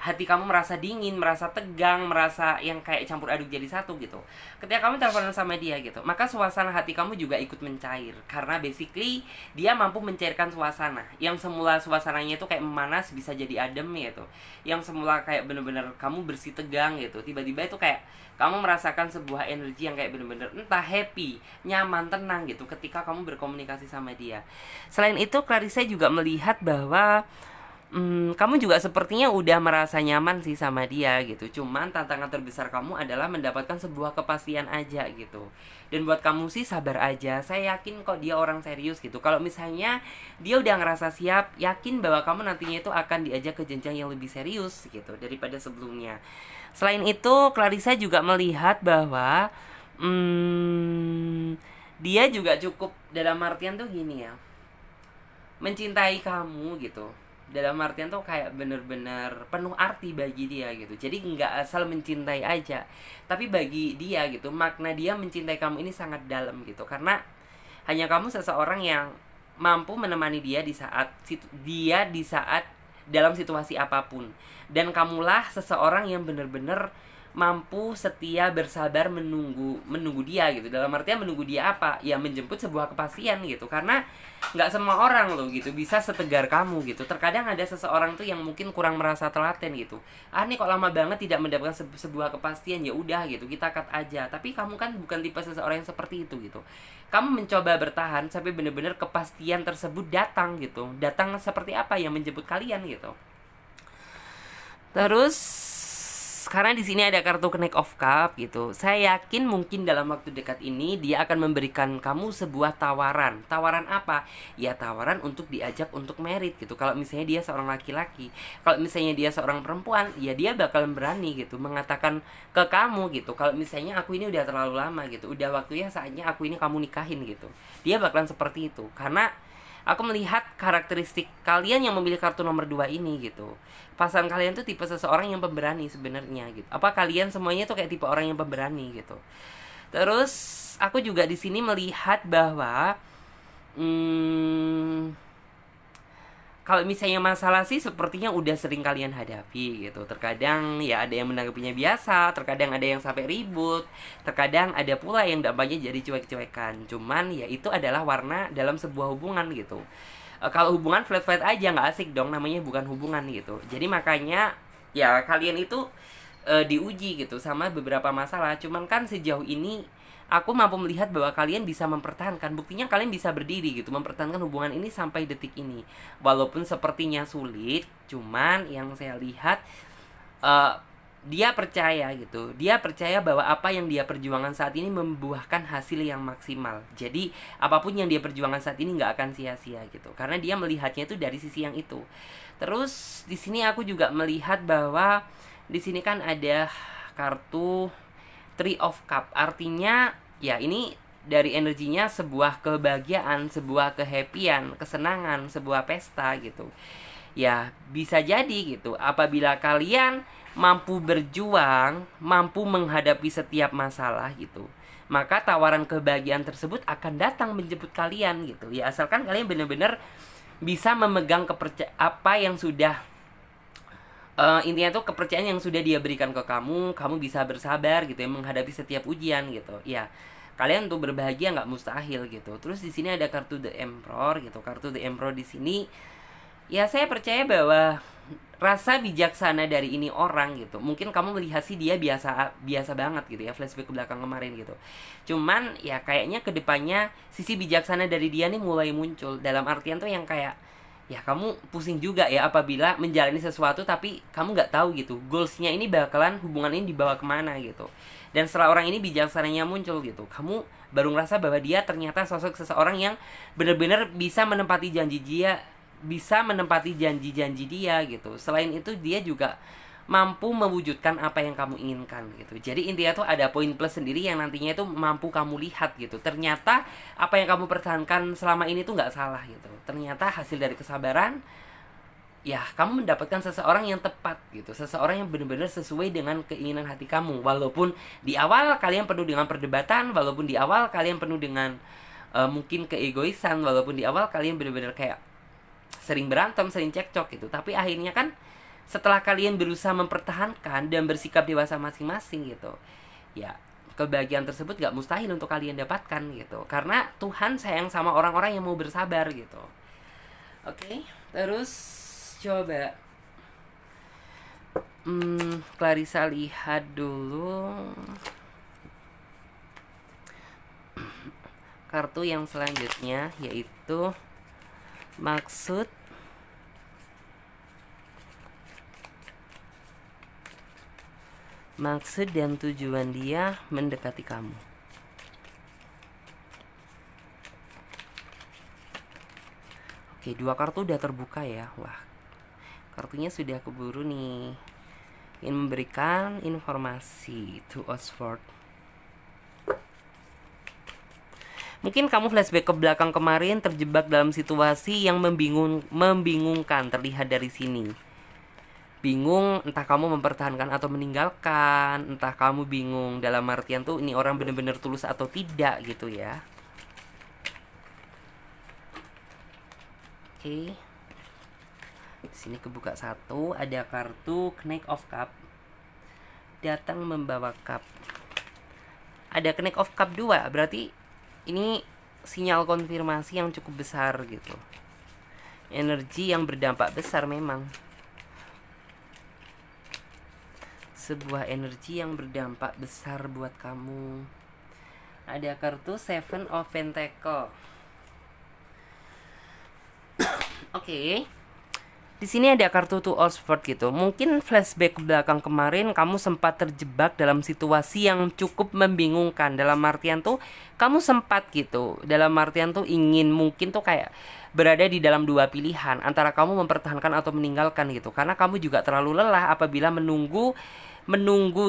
hati kamu merasa dingin, merasa tegang, merasa yang kayak campur aduk jadi satu gitu, ketika kamu teleponan sama dia gitu, maka suasana hati kamu juga ikut mencair. Karena basically dia mampu mencairkan suasana. Yang semula suasananya itu kayak memanas bisa jadi adem gitu. Yang semula kayak bener-bener kamu bersih tegang gitu, tiba-tiba itu kayak kamu merasakan sebuah energi yang kayak bener-bener entah happy, nyaman, tenang gitu ketika kamu berkomunikasi sama dia. Selain itu Clarissa juga melihat bahwa kamu juga sepertinya udah merasa nyaman sih sama dia gitu. Cuman tantangan terbesar kamu adalah mendapatkan sebuah kepastian aja gitu. Dan buat kamu sih sabar aja. Saya yakin kok dia orang serius gitu. Kalau misalnya dia udah ngerasa siap, yakin bahwa kamu nantinya itu akan diajak ke jenjang yang lebih serius gitu daripada sebelumnya. Selain itu, Clarissa juga melihat bahwa dia juga cukup dalam artian tuh gini ya, mencintai kamu gitu, dalam artian tuh kayak bener-bener penuh arti bagi dia gitu. Jadi nggak asal mencintai aja, tapi bagi dia gitu makna dia mencintai kamu ini sangat dalam gitu, karena hanya kamu seseorang yang mampu menemani dia di saat dalam situasi apapun, dan kamulah seseorang yang bener-bener mampu setia bersabar menunggu dia gitu. Dalam artian menunggu dia apa ya, menjemput sebuah kepastian gitu, karena nggak semua orang loh gitu bisa setegar kamu gitu. Terkadang ada seseorang tuh yang mungkin kurang merasa telaten gitu, nih kok lama banget tidak mendapatkan sebuah kepastian, ya udah gitu kita cut aja. Tapi kamu kan bukan tipe seseorang yang seperti itu gitu. Kamu mencoba bertahan sampai bener-bener kepastian tersebut datang gitu. Datang seperti apa yang menjemput kalian gitu. Terus karena di sini ada kartu Knight of Cup gitu, saya yakin mungkin dalam waktu dekat ini dia akan memberikan kamu sebuah tawaran. Tawaran apa? Ya tawaran untuk diajak untuk merit gitu. Kalau misalnya dia seorang laki-laki, kalau misalnya dia seorang perempuan, ya dia bakalan berani gitu mengatakan ke kamu gitu, kalau misalnya aku ini udah terlalu lama gitu, udah waktunya saatnya aku ini kamu nikahin gitu. Dia bakalan seperti itu, karena aku melihat karakteristik kalian yang memilih kartu nomor 2 ini gitu. Pasangan kalian tuh tipe seseorang yang pemberani sebenarnya gitu. Apa kalian semuanya tuh kayak tipe orang yang pemberani gitu. Terus aku juga di sini melihat bahwa kalau misalnya masalah sih sepertinya udah sering kalian hadapi gitu. Terkadang ya ada yang menanggapinya biasa, terkadang ada yang sampai ribut, terkadang ada pula yang dampaknya jadi cuek-cuekan. Cuman ya itu adalah warna dalam sebuah hubungan gitu. Kalau hubungan flat-flat aja nggak asik dong, namanya bukan hubungan gitu. Jadi makanya ya kalian itu diuji gitu sama beberapa masalah. Cuman kan sejauh ini aku mampu melihat bahwa kalian bisa mempertahankan. Buktinya kalian bisa berdiri gitu, mempertahankan hubungan ini sampai detik ini. Walaupun sepertinya sulit, cuman yang saya lihat uh, dia percaya gitu. Dia percaya bahwa apa yang dia perjuangkan saat ini membuahkan hasil yang maksimal. Jadi apapun yang dia perjuangkan saat ini nggak akan sia-sia gitu. Karena dia melihatnya itu dari sisi yang itu. Terus di sini aku juga melihat bahwa di sini kan ada kartu Three of Cup, artinya ya ini dari energinya sebuah kebahagiaan, sebuah kehappyan, kesenangan, sebuah pesta gitu. Ya bisa jadi gitu, apabila kalian mampu berjuang, mampu menghadapi setiap masalah gitu, maka tawaran kebahagiaan tersebut akan datang menjemput kalian gitu. Ya asalkan kalian benar-benar bisa memegang apa yang sudah intinya tuh kepercayaan yang sudah dia berikan ke kamu. Kamu bisa bersabar gitu ya menghadapi setiap ujian gitu. Ya kalian untuk berbahagia nggak mustahil gitu. Terus di sini ada kartu The Emperor gitu. Kartu The Emperor di sini ya saya percaya bahwa rasa bijaksana dari ini orang gitu. Mungkin kamu melihat sih dia biasa biasa banget gitu ya, flashback ke belakang kemarin gitu. Cuman ya kayaknya kedepannya sisi bijaksana dari dia nih mulai muncul. Dalam artian tuh yang kayak ya kamu pusing juga ya apabila menjalani sesuatu tapi kamu nggak tahu gitu goalsnya ini bakalan hubungan ini dibawa kemana gitu. Dan setelah orang ini bijaksananya muncul gitu, kamu baru ngerasa bahwa dia ternyata sosok seseorang yang benar-benar bisa menepati janji-janji dia gitu. Selain itu dia juga mampu mewujudkan apa yang kamu inginkan gitu. Jadi intinya tuh ada poin plus sendiri yang nantinya itu mampu kamu lihat gitu. Ternyata apa yang kamu pertahankan selama ini tuh nggak salah gitu. Ternyata hasil dari kesabaran, ya kamu mendapatkan seseorang yang tepat gitu. Seseorang yang benar-benar sesuai dengan keinginan hati kamu. Walaupun di awal kalian penuh dengan perdebatan, walaupun di awal kalian penuh dengan mungkin keegoisan, walaupun di awal kalian benar-benar kayak sering berantem, sering cekcok gitu. Tapi akhirnya kan setelah kalian berusaha mempertahankan dan bersikap dewasa masing-masing gitu, ya kebahagiaan tersebut gak mustahil untuk kalian dapatkan gitu. Karena Tuhan sayang sama orang-orang yang mau bersabar gitu. Oke, terus coba Clarissa lihat dulu kartu yang selanjutnya, yaitu maksud Maksud dan tujuan dia mendekati kamu. Oke, 2 kartu udah terbuka ya. Wah, kartunya sudah keburu nih. Ingin memberikan informasi to Oxford. Mungkin kamu flashback ke belakang kemarin, terjebak dalam situasi yang membingungkan, terlihat dari sini. Bingung entah kamu mempertahankan atau meninggalkan, entah kamu bingung dalam artian tuh ini orang benar-benar tulus atau tidak gitu ya. Oke. Di sini kebuka 1, ada kartu Knight of Cup. Datang membawa cup. Ada Knight of Cup 2, berarti ini sinyal konfirmasi yang cukup besar gitu. Energi yang berdampak besar memang. Sebuah energi yang berdampak besar buat kamu. Ada kartu Seven of Pentacle. Oke. Di sini ada kartu Two Oxford gitu. Mungkin flashback ke belakang kemarin kamu sempat terjebak dalam situasi yang cukup membingungkan. Dalam artian tuh kamu sempat gitu. Dalam artian tuh ingin mungkin tuh kayak berada di dalam 2 pilihan antara kamu mempertahankan atau meninggalkan gitu. Karena kamu juga terlalu lelah apabila menunggu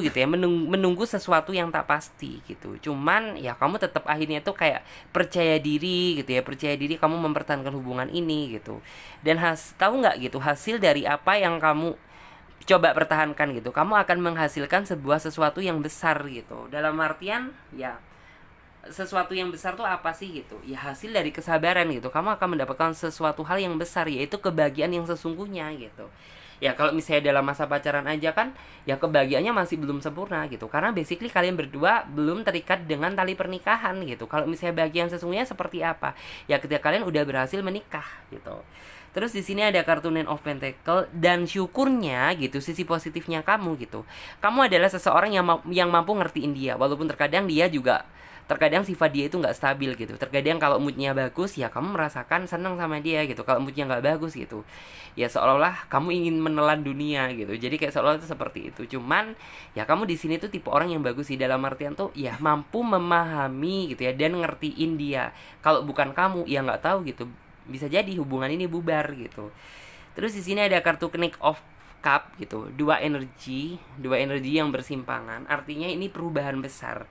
gitu ya, menunggu sesuatu yang tak pasti gitu. Cuman ya kamu tetap akhirnya tuh kayak percaya diri gitu ya, percaya diri kamu mempertahankan hubungan ini gitu. Dan tahu nggak gitu, hasil dari apa yang kamu coba pertahankan gitu, kamu akan menghasilkan sesuatu yang besar gitu. Dalam artian ya, sesuatu yang besar tuh apa sih gitu ya, hasil dari kesabaran gitu. Kamu akan mendapatkan sesuatu hal yang besar, yaitu kebahagiaan yang sesungguhnya gitu. Ya kalau misalnya dalam masa pacaran aja kan, ya kebahagiaannya masih belum sempurna gitu. Karena basically kalian berdua belum terikat dengan tali pernikahan gitu. Kalau misalnya bahagia yang sesungguhnya seperti apa? Ya ketika kalian udah berhasil menikah gitu. Terus di sini ada kartu Nine of Pentacle, dan syukurnya gitu, sisi positifnya kamu gitu. Kamu adalah seseorang yang mampu ngertiin dia, walaupun terkadang sifat dia itu nggak stabil gitu. Terkadang kalau moodnya bagus ya kamu merasakan senang sama dia gitu. Kalau moodnya nggak bagus gitu, ya seolah-olah kamu ingin menelan dunia gitu. Jadi kayak seolah itu seperti itu. Cuman ya kamu di sini tuh tipe orang yang bagus sih, dalam artian tuh ya mampu memahami gitu ya, dan ngertiin dia. Kalau bukan kamu ya nggak tahu gitu, bisa jadi hubungan ini bubar gitu. Terus di sini ada kartu Knight of Cup gitu, dua energi yang bersimpangan. Artinya ini perubahan besar.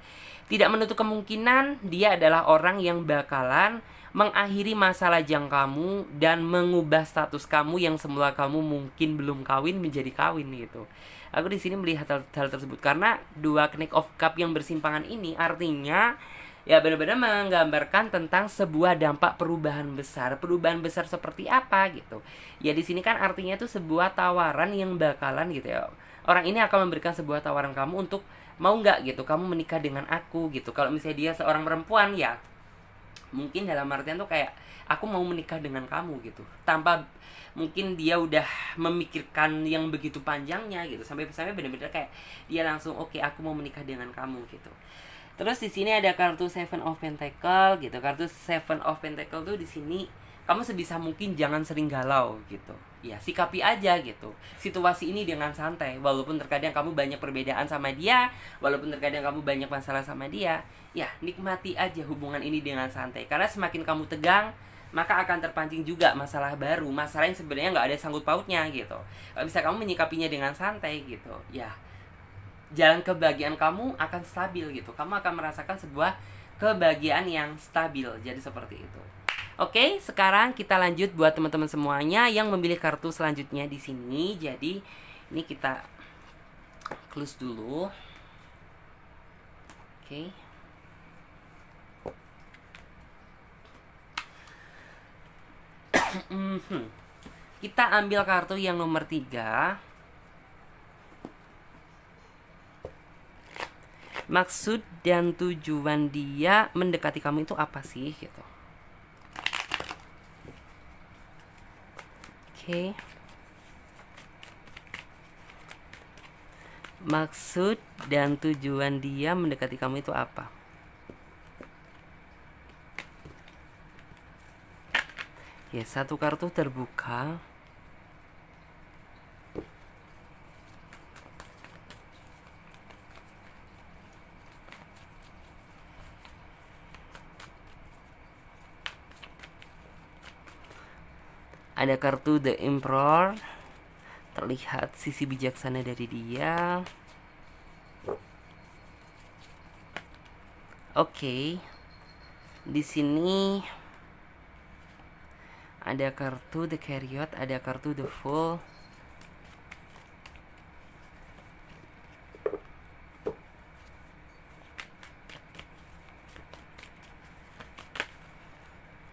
Tidak menutup kemungkinan dia adalah orang yang bakalan mengakhiri masa lajang kamu dan mengubah status kamu yang semula kamu mungkin belum kawin menjadi kawin gitu. Aku di sini melihat hal tersebut karena 2 Knight of Cup yang bersimpangan ini artinya ya benar-benar menggambarkan tentang sebuah dampak perubahan besar. Perubahan besar seperti apa gitu. Ya di sini kan artinya itu sebuah tawaran yang bakalan gitu ya. Orang ini akan memberikan sebuah tawaran kamu untuk mau nggak gitu kamu menikah dengan aku gitu. Kalau misalnya dia seorang perempuan ya mungkin dalam artian tuh kayak aku mau menikah dengan kamu gitu, tanpa mungkin dia udah memikirkan yang begitu panjangnya gitu, sampai benar-benar kayak dia langsung oke, aku mau menikah dengan kamu gitu. Terus di sini ada kartu Seven of Pentacle gitu. Kartu Seven of Pentacle tuh di sini kamu sebisa mungkin jangan sering galau gitu. Ya, sikapi aja gitu situasi ini dengan santai. Walaupun terkadang kamu banyak perbedaan sama dia, walaupun terkadang kamu banyak masalah sama dia, ya nikmati aja hubungan ini dengan santai. Karena semakin kamu tegang, maka akan terpancing juga masalah baru, masalah yang sebenarnya nggak ada sangkut pautnya gitu. Kalau bisa kamu menyikapinya dengan santai gitu, ya jalan kebahagiaan kamu akan stabil gitu. Kamu akan merasakan sebuah kebahagiaan yang stabil. Jadi seperti itu. Oke, sekarang kita lanjut buat teman-teman semuanya yang memilih kartu selanjutnya di sini. Jadi ini kita close dulu. Oke. Kita ambil kartu yang nomor 3. Maksud dan tujuan dia mendekati kamu itu apa sih gitu. Oke. Maksud dan tujuan dia mendekati kamu itu apa? Ya, 1 kartu terbuka. Ada kartu The Emperor, terlihat sisi bijaksana dari dia. Oke. Di sini ada kartu The Chariot, ada kartu The Fool.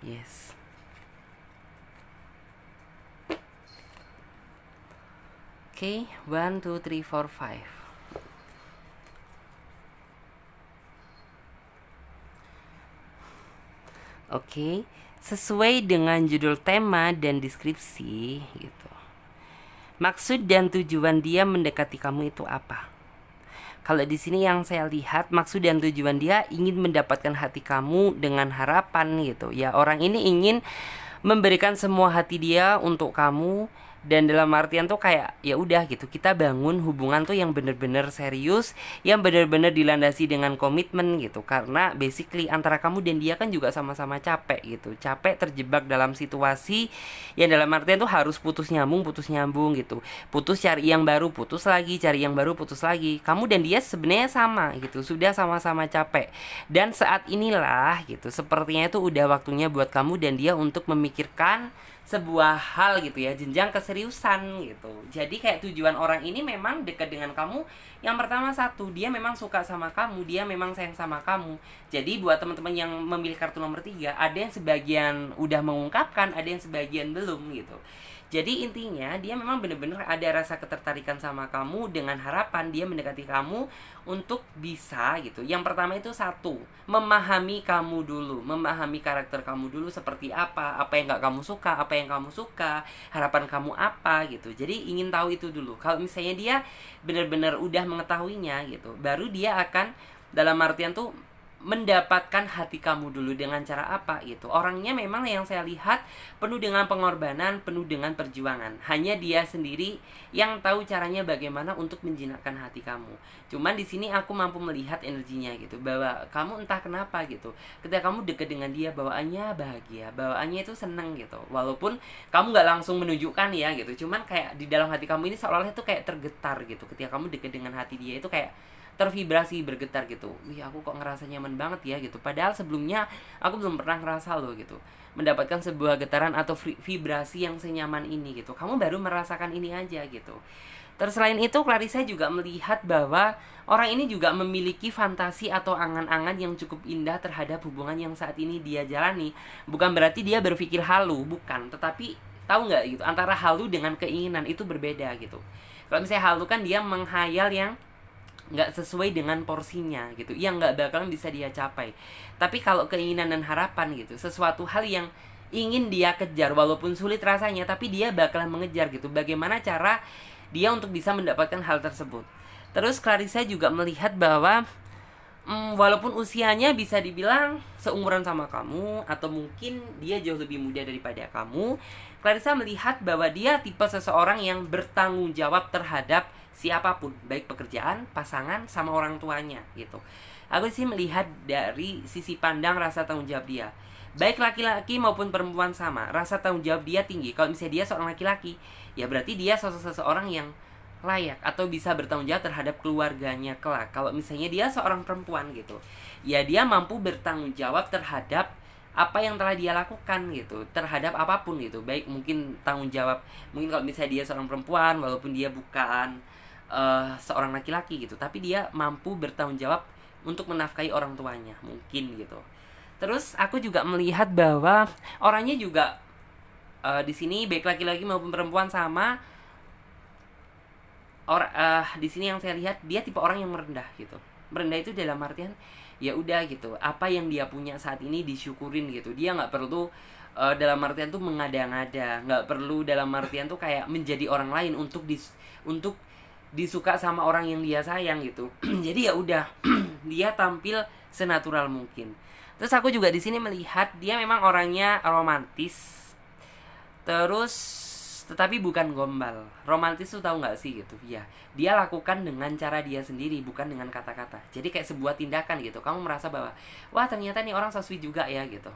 Yes. Oke, 1, 2, 3, 4, 5. Oke, sesuai dengan judul tema dan deskripsi gitu. Maksud dan tujuan dia mendekati kamu itu apa? Kalau di sini yang saya lihat, maksud dan tujuan dia ingin mendapatkan hati kamu dengan harapan gitu. Ya, orang ini ingin memberikan semua hati dia untuk kamu, dan dalam artian tuh kayak ya udah gitu, kita bangun hubungan tuh yang bener-bener serius, yang bener-bener dilandasi dengan komitmen gitu. Karena basically antara kamu dan dia kan juga sama-sama capek gitu, capek terjebak dalam situasi yang dalam artian tuh harus putus nyambung gitu, putus cari yang baru, putus lagi cari yang baru, putus lagi. Kamu dan dia sebenarnya sama gitu, sudah sama-sama capek, dan saat inilah gitu sepertinya itu udah waktunya buat kamu dan dia untuk memikirkan sebuah hal gitu ya, jenjang keseriusan gitu. Jadi kayak tujuan orang ini memang dekat dengan kamu. Yang pertama, satu, dia memang suka sama kamu, dia memang sayang sama kamu. Jadi buat teman-teman yang memilih kartu nomor 3, ada yang sebagian udah mengungkapkan, ada yang sebagian belum gitu. Jadi intinya dia memang benar-benar ada rasa ketertarikan sama kamu, dengan harapan dia mendekati kamu untuk bisa gitu. Yang pertama itu satu, memahami kamu dulu, memahami karakter kamu dulu seperti apa yang gak kamu suka, apa yang kamu suka, harapan kamu apa gitu. Jadi ingin tahu itu dulu. Kalau misalnya dia benar-benar udah mengetahuinya gitu, baru dia akan dalam artian tuh mendapatkan hati kamu dulu. Dengan cara apa gitu. Orangnya memang yang saya lihat penuh dengan pengorbanan, penuh dengan perjuangan. Hanya dia sendiri yang tahu caranya bagaimana untuk menjinakkan hati kamu. Cuman di sini aku mampu melihat energinya gitu, bahwa kamu entah kenapa gitu, ketika kamu dekat dengan dia, bawaannya bahagia, bawaannya itu seneng gitu. Walaupun kamu nggak langsung menunjukkan ya gitu, cuman kayak di dalam hati kamu ini seolah-olah itu kayak tergetar gitu. Ketika kamu dekat dengan hati dia itu kayak tervibrasi, bergetar gitu. Wih, aku kok ngerasa nyaman banget ya gitu. Padahal sebelumnya aku belum pernah ngerasa loh gitu, mendapatkan sebuah getaran atau vibrasi yang senyaman ini gitu. Kamu baru merasakan ini aja gitu. Terus selain itu, Clarissa juga melihat bahwa orang ini juga memiliki fantasi atau angan-angan yang cukup indah terhadap hubungan yang saat ini dia jalani. Bukan berarti dia berpikir halu, bukan. Tetapi tahu nggak gitu, antara halu dengan keinginan itu berbeda gitu. Kalau misalnya halu kan dia menghayal yang nggak sesuai dengan porsinya gitu, yang nggak bakalan bisa dia capai. Tapi kalau keinginan dan harapan gitu, sesuatu hal yang ingin dia kejar walaupun sulit rasanya, tapi dia bakalan mengejar gitu. Bagaimana cara dia untuk bisa mendapatkan hal tersebut. Terus Clarissa juga melihat bahwa walaupun usianya bisa dibilang seumuran sama kamu, atau mungkin dia jauh lebih muda daripada kamu, Clarissa melihat bahwa dia tipe seseorang yang bertanggung jawab terhadap siapapun, baik pekerjaan, pasangan, sama orang tuanya gitu. Aku sih melihat dari sisi pandang rasa tanggung jawab dia, baik laki-laki maupun perempuan sama, rasa tanggung jawab dia tinggi. Kalau misalnya dia seorang laki-laki, ya berarti dia sosok seseorang yang layak atau bisa bertanggung jawab terhadap keluarganya kelak. Kalau misalnya dia seorang perempuan gitu, ya dia mampu bertanggung jawab terhadap apa yang telah dia lakukan gitu, terhadap apapun gitu. Baik mungkin tanggung jawab, mungkin kalau misalnya dia seorang perempuan walaupun dia bukan seorang laki-laki gitu, tapi dia mampu bertanggung jawab untuk menafkahi orang tuanya mungkin gitu. Terus aku juga melihat bahwa orangnya juga di sini baik laki-laki maupun perempuan sama. Di sini yang saya lihat dia tipe orang yang merendah gitu. Merendah itu dalam artian ya udah gitu, apa yang dia punya saat ini disyukurin gitu. Dia nggak perlu dalam artian tuh mengada-ngada, nggak perlu dalam artian tuh kayak menjadi orang lain untuk disuka sama orang yang dia sayang gitu. Jadi ya udah dia tampil senatural mungkin. Terus aku juga di sini melihat dia memang orangnya romantis, terus tetapi bukan gombal. Romantis tuh tahu nggak sih gitu ya, dia lakukan dengan cara dia sendiri, bukan dengan kata-kata. Jadi kayak sebuah tindakan gitu, kamu merasa bahwa wah ternyata nih orang so sweet juga ya gitu.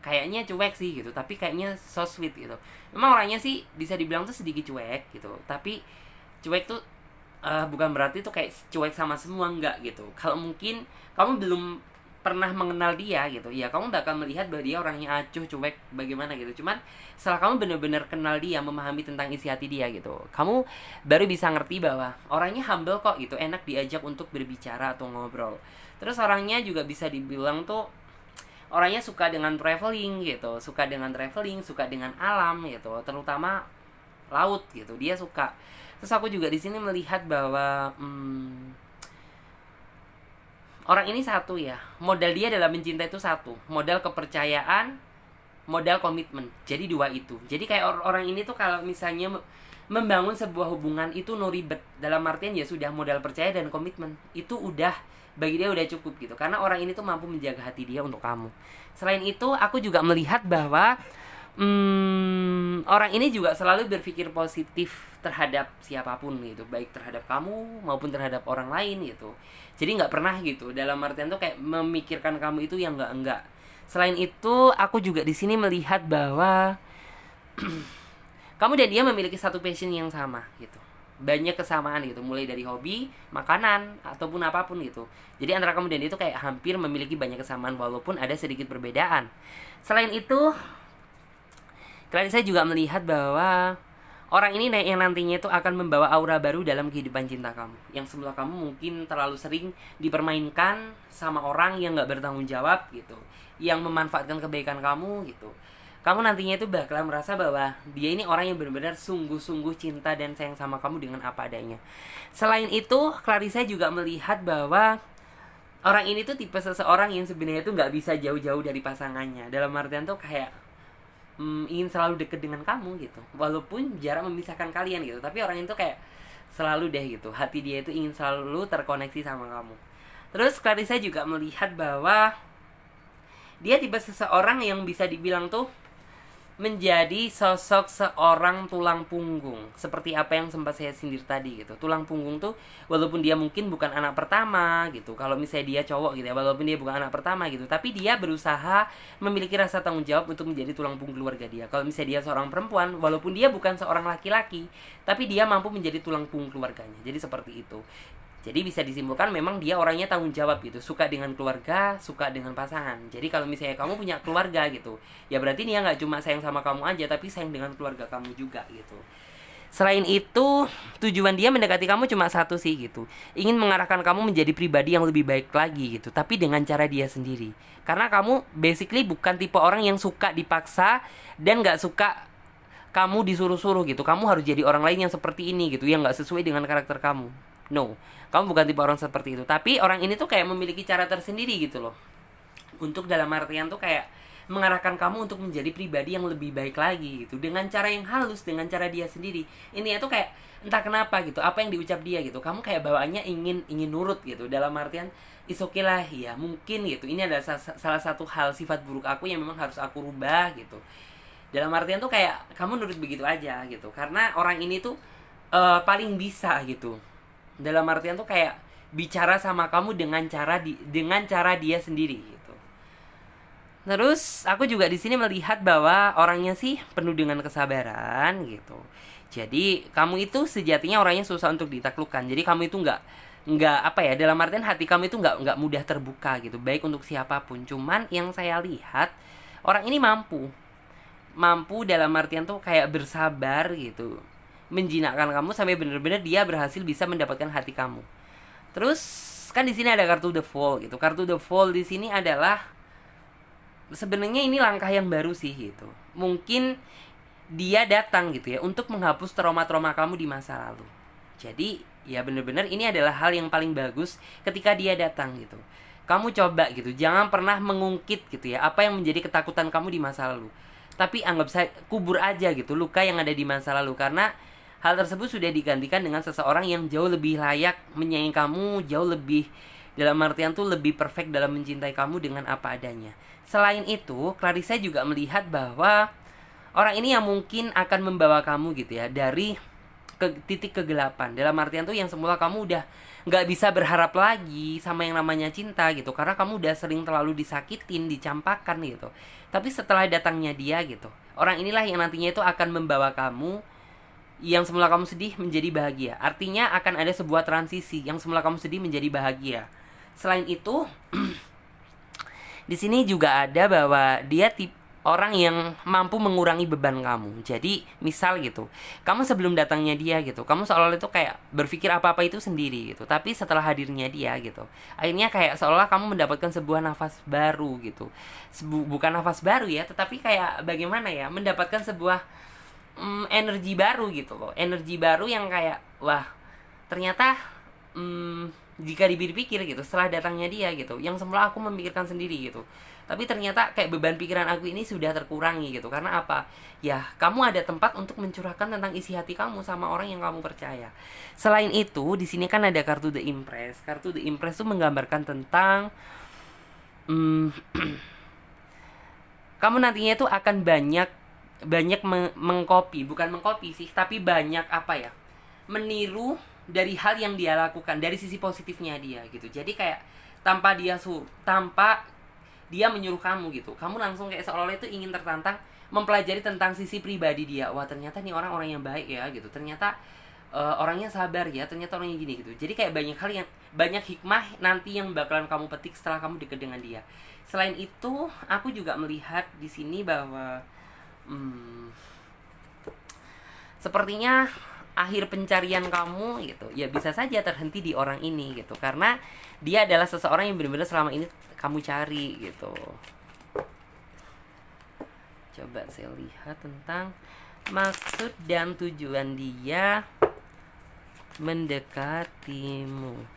kayaknya cuek sih gitu, tapi kayaknya so sweet gitu. Memang orangnya sih bisa dibilang tuh sedikit cuek gitu, tapi cuek tuh bukan berarti tuh kayak cuek sama semua, enggak gitu. Kalau mungkin kamu belum pernah mengenal dia gitu, ya kamu bakal melihat bahwa dia orangnya acuh, cuek, bagaimana gitu. Cuman setelah kamu benar-benar kenal dia, memahami tentang isi hati dia gitu, kamu baru bisa ngerti bahwa orangnya humble kok gitu, enak diajak untuk berbicara atau ngobrol. Terus orangnya juga bisa dibilang tuh orangnya suka dengan traveling gitu, suka dengan alam gitu, terutama laut gitu, dia suka. Terus aku juga di sini melihat bahwa orang ini satu ya, modal dia dalam mencinta itu satu, modal kepercayaan, modal komitmen. Jadi dua itu. Jadi kayak orang ini tuh kalau misalnya membangun sebuah hubungan itu no ribet. Dalam artian ya sudah modal percaya dan komitmen. Itu udah bagi dia udah cukup gitu. Karena orang ini tuh mampu menjaga hati dia untuk kamu. Selain itu aku juga melihat bahwa orang ini juga selalu berpikir positif terhadap siapapun gitu, baik terhadap kamu maupun terhadap orang lain gitu. Jadi nggak pernah gitu dalam artian tuh kayak memikirkan kamu itu yang enggak. Selain itu aku juga di sini melihat bahwa kamu dan dia memiliki satu passion yang sama gitu, banyak kesamaan gitu, mulai dari hobi, makanan, ataupun apapun gitu. Jadi antara kamu dan dia itu kayak hampir memiliki banyak kesamaan walaupun ada sedikit perbedaan. Selain itu saya juga melihat bahwa orang ini yang nantinya itu akan membawa aura baru dalam kehidupan cinta kamu. Yang semula kamu mungkin terlalu sering dipermainkan sama orang yang gak bertanggung jawab gitu, yang memanfaatkan kebaikan kamu gitu. Kamu nantinya itu bakal merasa bahwa dia ini orang yang benar-benar sungguh-sungguh cinta dan sayang sama kamu dengan apa adanya. Selain itu, Clarissa juga melihat bahwa orang ini tuh tipe seseorang yang sebenarnya tuh gak bisa jauh-jauh dari pasangannya. Dalam artian tuh kayak ingin selalu deket dengan kamu gitu, walaupun jarak memisahkan kalian gitu, tapi orang itu kayak selalu deh gitu, hati dia itu ingin selalu terkoneksi sama kamu. Terus Clarissa juga melihat bahwa dia tipe seseorang yang bisa dibilang tuh menjadi sosok seorang tulang punggung, seperti apa yang sempat saya sindir tadi gitu. Tulang punggung tuh walaupun dia mungkin bukan anak pertama gitu, kalau misalnya dia cowok gitu ya, walaupun dia bukan anak pertama gitu, tapi dia berusaha memiliki rasa tanggung jawab untuk menjadi tulang punggung keluarga dia. Kalau misalnya dia seorang perempuan, walaupun dia bukan seorang laki-laki, tapi dia mampu menjadi tulang punggung keluarganya. Jadi seperti itu. Jadi bisa disimpulkan memang dia orangnya tanggung jawab gitu, suka dengan keluarga, suka dengan pasangan. Jadi kalau misalnya kamu punya keluarga gitu, ya berarti dia nggak cuma sayang sama kamu aja, tapi sayang dengan keluarga kamu juga gitu. Selain itu, tujuan dia mendekati kamu cuma satu sih gitu, ingin mengarahkan kamu menjadi pribadi yang lebih baik lagi gitu, tapi dengan cara dia sendiri. Karena kamu basically bukan tipe orang yang suka dipaksa dan nggak suka kamu disuruh-suruh gitu. Kamu harus jadi orang lain yang seperti ini gitu, yang nggak sesuai dengan karakter kamu. No, kamu bukan tipe orang seperti itu. Tapi orang ini tuh kayak memiliki cara tersendiri gitu loh, untuk dalam artian tuh kayak mengarahkan kamu untuk menjadi pribadi yang lebih baik lagi gitu, dengan cara yang halus, dengan cara dia sendiri. Ini tuh kayak entah kenapa gitu, apa yang diucap dia gitu, kamu kayak bawaannya ingin nurut gitu. Dalam artian is okay lah ya, mungkin gitu, ini adalah salah satu hal sifat buruk aku yang memang harus aku rubah gitu. Dalam artian tuh kayak kamu nurut begitu aja gitu, karena orang ini tuh paling bisa gitu. Dalam artian tuh kayak bicara sama kamu dengan cara dia sendiri gitu. Terus aku juga di sini melihat bahwa orangnya sih penuh dengan kesabaran gitu. Jadi kamu itu sejatinya orangnya susah untuk ditaklukkan. Jadi kamu itu nggak apa ya, dalam artian hati kamu itu nggak mudah terbuka gitu, baik untuk siapapun. Cuman yang saya lihat orang ini mampu dalam artian tuh kayak bersabar gitu, menjinakkan kamu sampai benar-benar dia berhasil bisa mendapatkan hati kamu. Terus kan di sini ada kartu The Fool gitu. Kartu The Fool di sini adalah sebenarnya ini langkah yang baru sih gitu. Mungkin dia datang gitu ya untuk menghapus trauma-trauma kamu di masa lalu. Jadi ya benar-benar ini adalah hal yang paling bagus ketika dia datang gitu. Kamu coba gitu, jangan pernah mengungkit gitu ya apa yang menjadi ketakutan kamu di masa lalu. Tapi anggap saya kubur aja gitu luka yang ada di masa lalu, karena hal tersebut sudah digantikan dengan seseorang yang jauh lebih layak menyayangi kamu, jauh lebih dalam artian tuh lebih perfect dalam mencintai kamu dengan apa adanya. Selain itu, Clarissa juga melihat bahwa orang ini yang mungkin akan membawa kamu gitu ya dari titik kegelapan. Dalam artian tuh yang semula kamu udah nggak bisa berharap lagi sama yang namanya cinta gitu, karena kamu udah sering terlalu disakitin, dicampakkan gitu. Tapi setelah datangnya dia gitu, orang inilah yang nantinya itu akan membawa kamu yang semula kamu sedih menjadi bahagia. Artinya akan ada sebuah transisi yang semula kamu sedih menjadi bahagia. Selain itu, di sini juga ada bahwa dia orang yang mampu mengurangi beban kamu. Jadi misal gitu, kamu sebelum datangnya dia gitu, kamu seolah-olah itu kayak berpikir apa-apa itu sendiri gitu. Tapi setelah hadirnya dia gitu, akhirnya kayak seolah kamu mendapatkan sebuah nafas baru gitu. Bukan nafas baru ya, tetapi kayak bagaimana ya, mendapatkan sebuah energi baru gitu loh. Energi baru yang kayak wah, ternyata jika dipikir gitu, setelah datangnya dia gitu, yang semula aku memikirkan sendiri gitu, tapi ternyata kayak beban pikiran aku ini sudah terkurangi gitu. Karena apa? Ya, kamu ada tempat untuk mencurahkan tentang isi hati kamu sama orang yang kamu percaya. Selain itu, di sini kan ada kartu The Empress. Kartu The Empress itu menggambarkan tentang kamu nantinya itu akan banyak mengcopy, bukan mengcopy sih, tapi banyak meniru dari hal yang dia lakukan, dari sisi positifnya dia gitu. Jadi kayak tanpa dia menyuruh kamu gitu, kamu langsung kayak seolah-olah itu ingin tertantang mempelajari tentang sisi pribadi dia. Wah, ternyata nih orang yang baik ya gitu, ternyata orangnya sabar ya, ternyata orangnya gini gitu. Jadi kayak banyak hikmah nanti yang bakalan kamu petik setelah kamu deket dengan dia. Selain itu, aku juga melihat di sini bahwa sepertinya akhir pencarian kamu gitu ya bisa saja terhenti di orang ini gitu, karena dia adalah seseorang yang benar-benar selama ini kamu cari gitu. Coba saya lihat tentang maksud dan tujuan dia mendekatimu.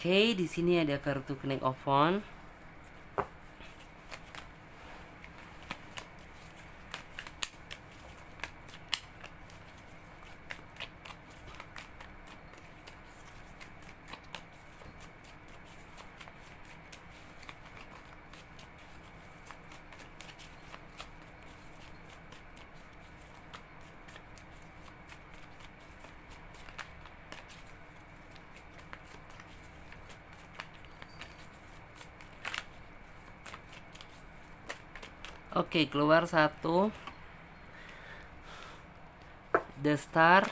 Oke, di sini ada kartu Knight of Wands. Oke, keluar satu The Star.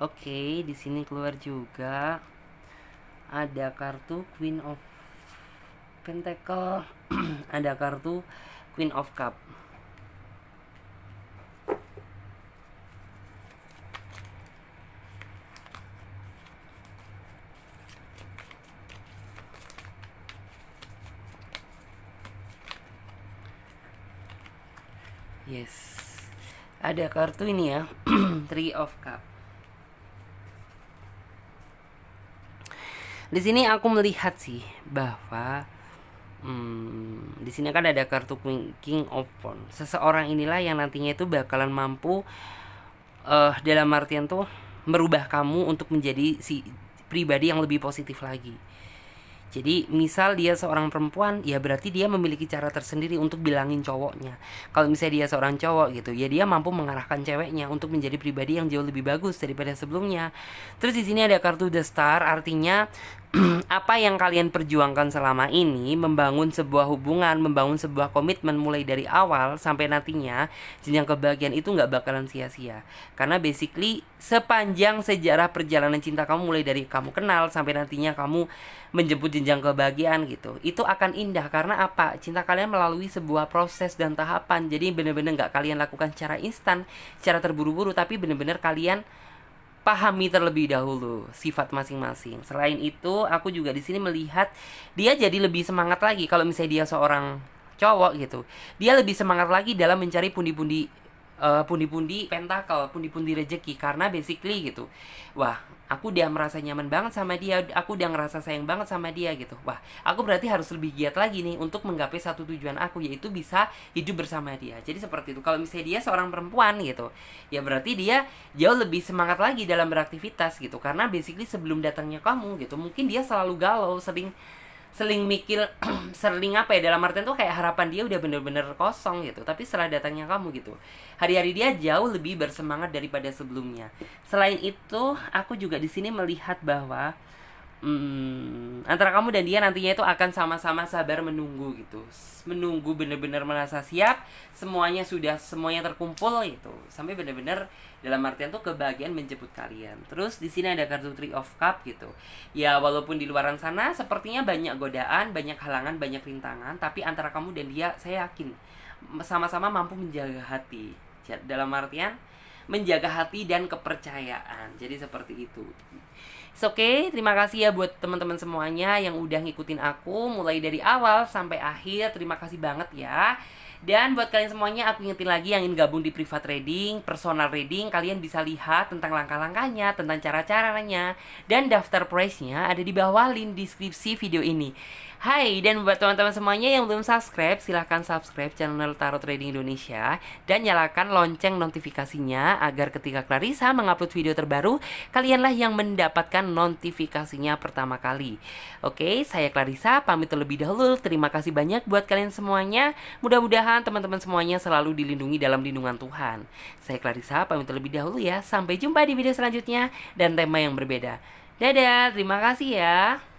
Oke, di sini keluar juga ada kartu Queen of Pentacle. Ada kartu Queen of Cup. Yes. Ada kartu ini ya, Three of Cup. Di sini aku melihat sih bahwa di sini kan ada kartu King of Wands. Seseorang inilah yang nantinya itu bakalan mampu dalam artian tuh merubah kamu untuk menjadi si pribadi yang lebih positif lagi. Jadi misal dia seorang perempuan, ya berarti dia memiliki cara tersendiri untuk bilangin cowoknya. Kalau misalnya dia seorang cowok gitu, ya dia mampu mengarahkan ceweknya untuk menjadi pribadi yang jauh lebih bagus daripada sebelumnya. Terus di sini ada kartu The Star, artinya apa yang kalian perjuangkan selama ini, membangun sebuah hubungan, membangun sebuah komitmen mulai dari awal sampai nantinya jenjang kebahagiaan itu nggak bakalan sia-sia. Karena basically sepanjang sejarah perjalanan cinta kamu mulai dari kamu kenal sampai nantinya kamu menjemput jenjang kebahagiaan gitu, itu akan indah. Karena apa? Cinta kalian melalui sebuah proses dan tahapan. Jadi benar-benar nggak kalian lakukan secara instan, secara terburu-buru, tapi benar-benar kalian pahami terlebih dahulu sifat masing-masing. Selain itu, aku juga di sini melihat dia jadi lebih semangat lagi. Kalau misalnya dia seorang cowok gitu, dia lebih semangat lagi dalam mencari pundi-pundi pundi-pundi pentakel, pundi-pundi rezeki, karena basically gitu. Wah, aku udah merasa nyaman banget sama dia, aku udah ngerasa sayang banget sama dia gitu. Wah, aku berarti harus lebih giat lagi nih untuk menggapai satu tujuan aku, yaitu bisa hidup bersama dia. Jadi seperti itu. Kalau misalnya dia seorang perempuan gitu, ya berarti dia jauh lebih semangat lagi dalam beraktivitas gitu. Karena basically sebelum datangnya kamu gitu, mungkin dia selalu galau, sering seling mikir sering apa ya, dalam artian tuh kayak harapan dia udah bener-bener kosong gitu. Tapi setelah datangnya kamu gitu, hari-hari dia jauh lebih bersemangat daripada sebelumnya. Selain itu, aku juga di sini melihat bahwa antara kamu dan dia nantinya itu akan sama-sama sabar menunggu gitu, menunggu bener-bener merasa siap, semuanya terkumpul gitu, sampai bener-bener dalam artian tuh kebahagiaan menjemput kalian. Terus di sini ada kartu Three of Cup gitu. Ya walaupun di luaran sana sepertinya banyak godaan, banyak halangan, banyak rintangan, tapi antara kamu dan dia saya yakin sama-sama mampu menjaga hati. Dalam artian menjaga hati dan kepercayaan. Jadi seperti itu. Oke, terima kasih ya buat teman-teman semuanya yang udah ngikutin aku mulai dari awal sampai akhir. Terima kasih banget ya. Dan buat kalian semuanya, aku ingetin lagi yang ingin gabung di private reading, personal reading, kalian bisa lihat tentang langkah-langkahnya, tentang cara-caranya, dan daftar price-nya ada di bawah link deskripsi video ini. Hai, dan buat teman-teman semuanya yang belum subscribe, silahkan subscribe channel Tarot Trading Indonesia dan nyalakan lonceng notifikasinya agar ketika Clarissa mengupload video terbaru, kalianlah yang mendapatkan notifikasinya pertama kali. Oke, saya Clarissa pamit terlebih dahulu. Terima kasih banyak buat kalian semuanya. Mudah-mudahan teman-teman semuanya selalu dilindungi dalam lindungan Tuhan. Saya Clarissa pamit terlebih dahulu ya. Sampai jumpa di video selanjutnya dan tema yang berbeda. Dadah, terima kasih ya.